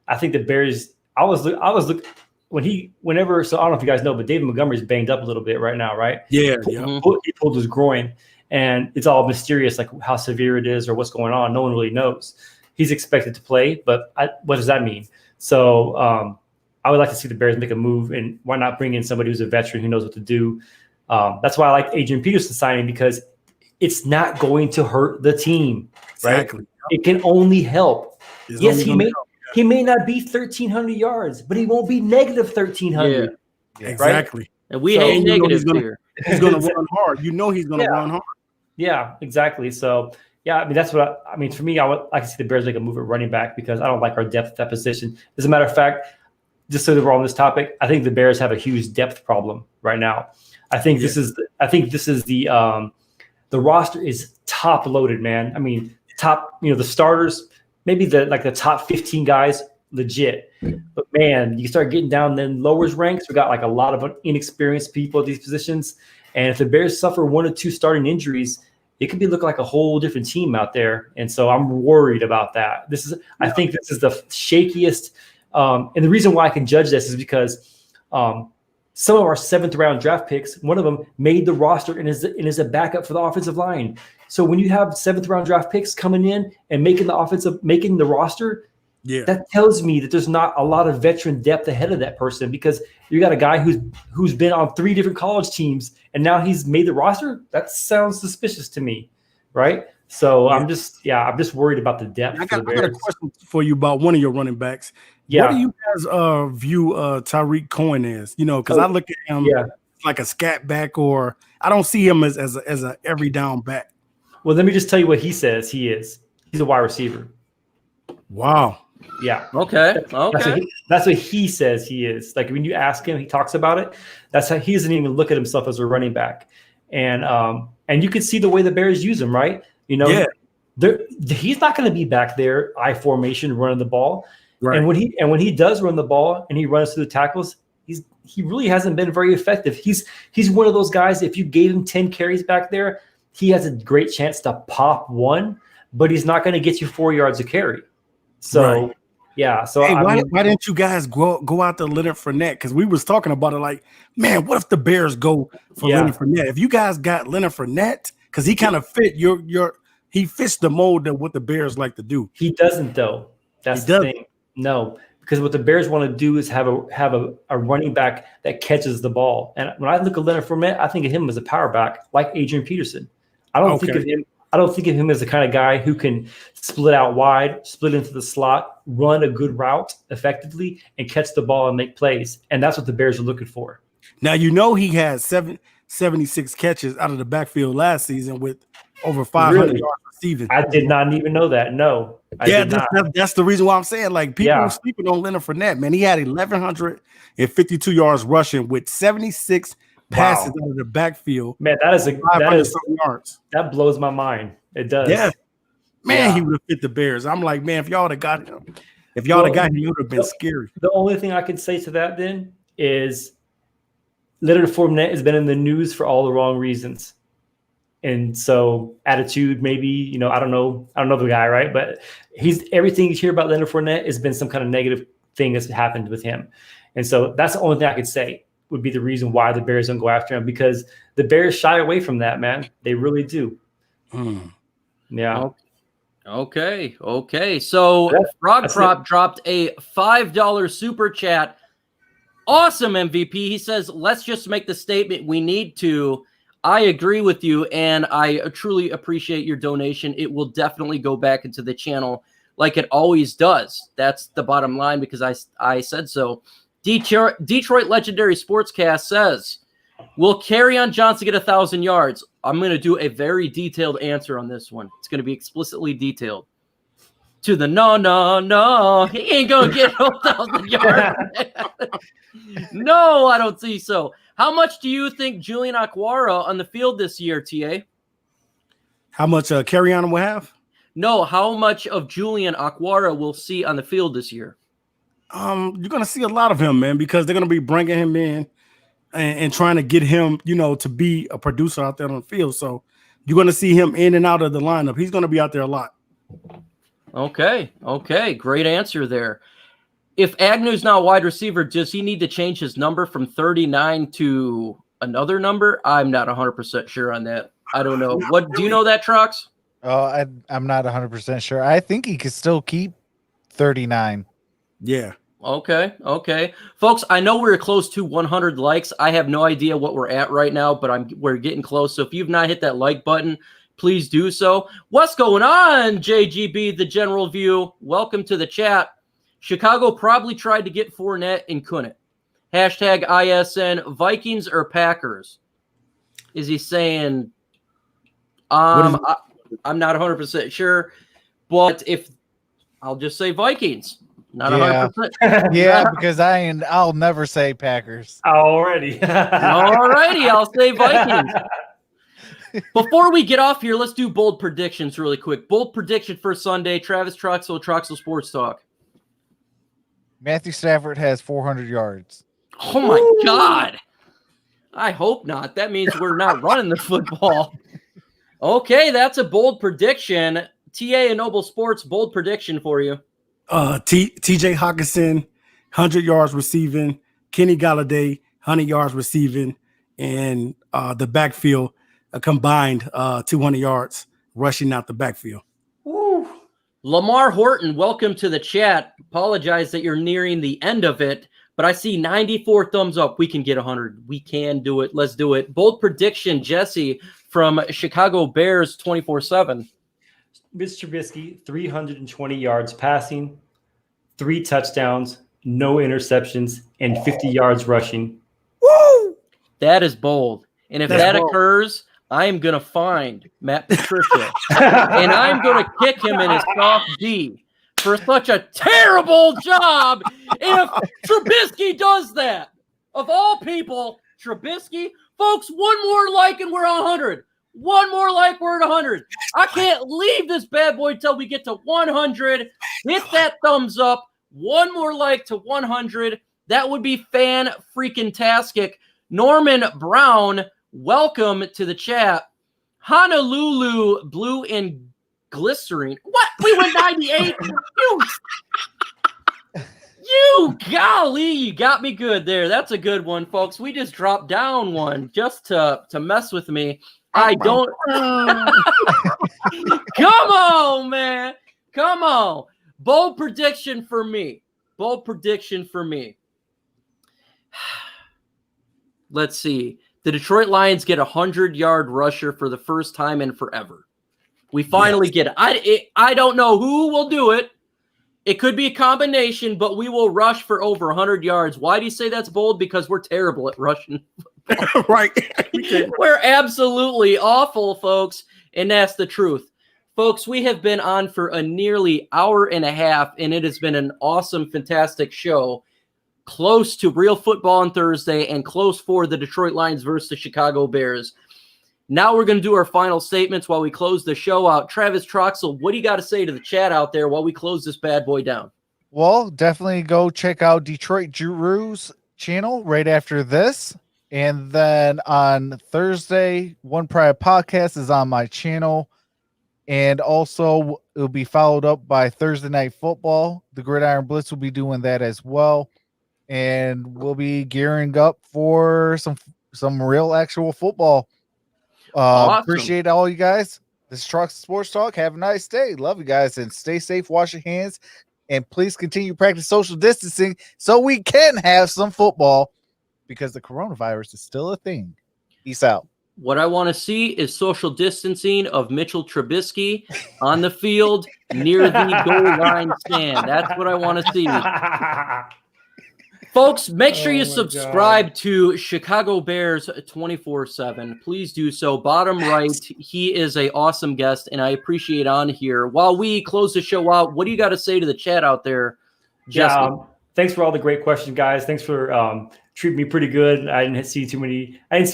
I think the Bears, I was looking whenever, so I don't know if you guys know, but David Montgomery's banged up a little bit right now, right? Yeah. He pulled his groin, and it's all mysterious, like how severe it is or what's going on. No one really knows. He's expected to play, but what does that mean? So I would like to see the Bears make a move, and why not bring in somebody who's a veteran who knows what to do? That's why I like Adrian Peterson signing, because it's not going to hurt the team, right? Exactly. It can only help. Yes, he may not be 1,300 yards, but he won't be negative 1,300. Yeah. Exactly. Right? And we hate negatives here. He's going to run hard. You know he's going to run hard. Yeah, exactly. So, yeah, I mean, that's what I mean. For me, I would like to see the Bears make a move at running back, because I don't like our depth at that position. As a matter of fact, just so that we're on this topic, I think the Bears have a huge depth problem right now. I think this is the roster is top loaded, man. I mean, the starters, maybe the top 15 guys, legit. But man, you start getting down then lowers ranks. We got like a lot of inexperienced people at these positions. And if the Bears suffer 1 or 2 starting injuries, it could be looking like a whole different team out there. And so I'm worried about that. I think this is the shakiest. And the reason why I can judge this is because some of our 7th round draft picks, one of them made the roster and is a backup for the offensive line. So when you have 7th round draft picks coming in and making the roster, that tells me that there's not a lot of veteran depth ahead of that person, because you got a guy who's been on 3 different college teams and now he's made the roster. That sounds suspicious to me, right? So I'm just worried about the depth. I got a question for you about one of your running backs. Yeah. What do you guys view Tariq Cohen as? Because I look at him. Yeah. like a scat back, or I don't see him as a every down back. Well, let me just tell you what he says he is. He's a wide receiver. Wow. Yeah. Okay. That's what he says he is. Like when you ask him, he talks about it. That's how he doesn't even look at himself as a running back. And you can see the way the Bears use him, right? You know, he's not going to be back there I formation running the ball. Right. And when he does run the ball and he runs through the tackles, he really hasn't been very effective. He's one of those guys. If you gave him 10 carries back there, he has a great chance to pop one, but he's not going to get you 4 yards a carry. So. Right. Yeah, so hey, why didn't you guys go out to Leonard Fournette? Because we was talking about it like, man, what if the Bears go for Leonard Fournette? If you guys got Leonard Fournette, because he kind of fit he fits the mold of what the Bears like to do. He doesn't though. That's the thing. No, because what the Bears want to do is have a running back that catches the ball. And when I look at Leonard Fournette, I think of him as a power back like Adrian Peterson. I don't think of him as the kind of guy who can split out wide, split into the slot, run a good route effectively, and catch the ball and make plays. And that's what the Bears are looking for. Now, you know he had 76 catches out of the backfield last season with over 500 yards receiving. I did not even know that. No. That's the reason why I'm saying, like, people are sleeping on Leonard Fournette, man. He had 1,152 yards rushing with 76 passes out of the backfield. Man, yards. That blows my mind. It does. Yeah. Man, he would have fit the Bears. I'm like, man, if y'all would have got him, it would have been scary. The only thing I can say to that then is Leonard Fournette has been in the news for all the wrong reasons. And so attitude, maybe, I don't know the guy, right? But everything you hear about Leonard Fournette has been some kind of negative thing that's happened with him. And so that's the only thing I could say would be the reason why the Bears don't go after him, because the Bears shy away from that, man. They really do. Yeah. Okay. So Frog Prop dropped a $5 super chat. Awesome, MVP. He says, let's just make the statement we need to. I agree with you, and I truly appreciate your donation. It will definitely go back into the channel like it always does. That's the bottom line, because I said so. Detroit Legendary Sportscast says, will Kerryon Johnson get 1,000 yards? I'm going to do a very detailed answer on this one. It's going to be explicitly detailed. To the no. He ain't going to get 1,000 yards. No, I don't see so. How much do you think Julian Okwara on the field this year, TA? How much Kerryon will have? No, how much of Julian Okwara we'll see on the field this year? You're going to see a lot of him, man, because they're going to be bringing him in and trying to get him, to be a producer out there on the field. So you're going to see him in and out of the lineup. He's going to be out there a lot. Okay. Great answer there. If Agnew's not a wide receiver, does he need to change his number from 39 to another number? I'm not 100% sure on that. I don't know. What do you know that, Trox? Oh, I'm not 100% sure. I think he could still keep 39. Yeah. Okay. Folks, I know we're close to 100 likes. I have no idea what we're at right now, but we're getting close. So if you've not hit that like button, please do so. What's going on, JGB, the general view? Welcome to the chat. Chicago probably tried to get Fournette and couldn't. Hashtag ISN, Vikings or Packers? Is he saying, I'm not 100% sure, but I'll just say Vikings. Not 100%. Yeah, because I'll never say Packers. Alrighty, I'll say Vikings. Before we get off here, let's do bold predictions really quick. Bold prediction for Sunday. Travis Troxel Sports Talk. Matthew Stafford has 400 yards. Oh, my God. I hope not. That means we're not running the football. Okay, that's a bold prediction. TA and Noble Sports, bold prediction for you. TJ Hawkinson, 100 yards receiving. Kenny Galladay, 100 yards receiving. And the backfield, a combined 200 yards rushing out the backfield. Woo. Lamar Horton, welcome to the chat. Apologize that you're nearing the end of it, but I see 94 thumbs up. We can get 100. We can do it. Let's do it. Bold prediction, Jesse from Chicago Bears 24/7. Mitch Trubisky, 320 yards passing, 3 touchdowns, no interceptions, and 50 yards rushing. Woo! That is bold. And if That's that bold. occurs, I am going to find Matt Patricia. And I'm going to kick him in his soft D for such a terrible job. If Trubisky does that, of all people, Trubisky, folks, one more like and we're 100. One more like, we're at 100. I can't leave this bad boy till we get to 100. Hit that thumbs up. One more like to 100. That would be fan-freaking-tastic. Norman Brown, welcome to the chat. Honolulu Blue and Glycerine. What? We went 98? You golly, you got me good there. That's a good one, folks. We just dropped down one just to mess with me. I don't. Come on, man. Come on. Bold prediction for me. Bold prediction for me. Let's see. The Detroit Lions get a 100-yard rusher for the first time in forever. We finally get it. I don't know who will do it. It could be a combination, but we will rush for over 100 yards. Why do you say that's bold? Because we're terrible at rushing. Right. We're absolutely awful, folks, and that's the truth. Folks, we have been on for a nearly hour and a half, and it has been an awesome, fantastic show. Close to real football on Thursday and close for the Detroit Lions versus the Chicago Bears. Now we're going to do our final statements while we close the show out. Travis Troxel, what do you got to say to the chat out there while we close this bad boy down? Well, definitely go check out Detroit Drew's channel right after this. And then on Thursday, One Pride Podcast is on my channel. And also it'll be followed up by Thursday Night Football. The Gridiron Blitz will be doing that as well. And we'll be gearing up for some real actual football. Awesome. Appreciate all you guys. This is Trucks Sports Talk. Have a nice day. Love you guys and stay safe. Wash your hands and please continue practice social distancing so we can have some football because the coronavirus is still a thing. Peace out. What I want to see is social distancing of Mitchell Trubisky on the field near the goal line stand. That's what I want to see. Folks, make sure you subscribe to Chicago Bears 24/7. Please do so. Bottom right, he is an awesome guest, and I appreciate on here. While we close the show out, what do you got to say to the chat out there, Jesse? Yeah, thanks for all the great questions, guys. Thanks for treating me pretty good. I didn't see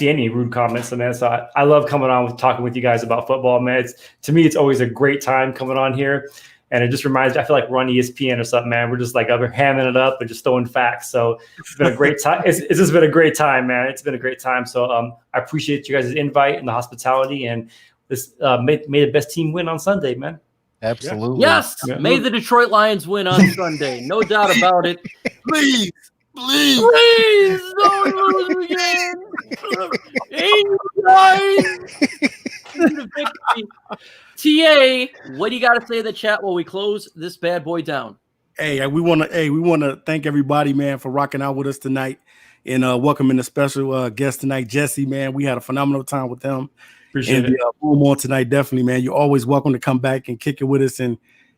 any rude comments on that. So I love coming on talking with you guys about football, man. To me, it's always a great time coming on here. And it just reminds me, I feel like we're on ESPN or something, man. We're just like hamming it up and just throwing facts. So it's been a great time. It's just been a great time, man. It's been a great time. So I appreciate you guys' invite and the hospitality. And this may the best team win on Sunday, man. Absolutely. Yes, may the Detroit Lions win on Sunday. No doubt about it. Please. Don't lose again. TA, what do you got to say to the chat while we close this bad boy down? Hey, we want to thank everybody, man, for rocking out with us tonight and welcoming a special guest tonight, Jesse, man. We had a phenomenal time with them. Appreciate it. Boom on tonight, definitely, man. You're always welcome to come back and kick it with us and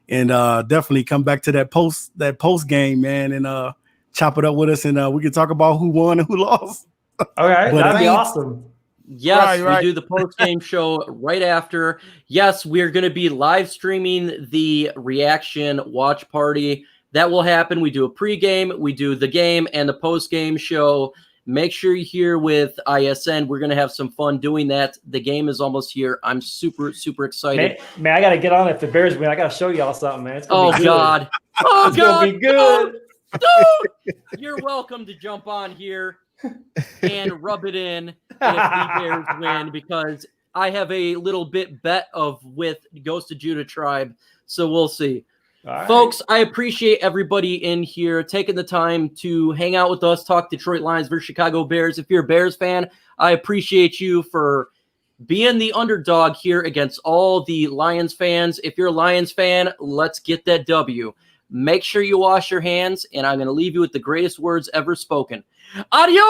definitely come back to that post game, man, and chop it up with us, and we can talk about who won and who lost. All right, that'd be awesome. Yes, we do the post-game show right after. Yes, we're going to be live streaming the reaction watch party. That will happen. We do a pregame, we do the game, and the post-game show. Make sure you're here with ISN. We're going to have some fun doing that. The game is almost here. I'm super, super excited. Man, I got to get on it. If the Bears win, I got to show y'all something, man. It's gonna be good. God. Oh, it's going to be good. Dude, you're welcome to jump on here and rub it in if the Bears win, because I have a little bit bet with Ghost of Judah Tribe, so we'll see. Right. Folks, I appreciate everybody in here taking the time to hang out with us, talk Detroit Lions versus Chicago Bears. If you're a Bears fan, I appreciate you for being the underdog here against all the Lions fans. If you're a Lions fan, let's get that W. Make sure you wash your hands, and I'm going to leave you with the greatest words ever spoken. Adios!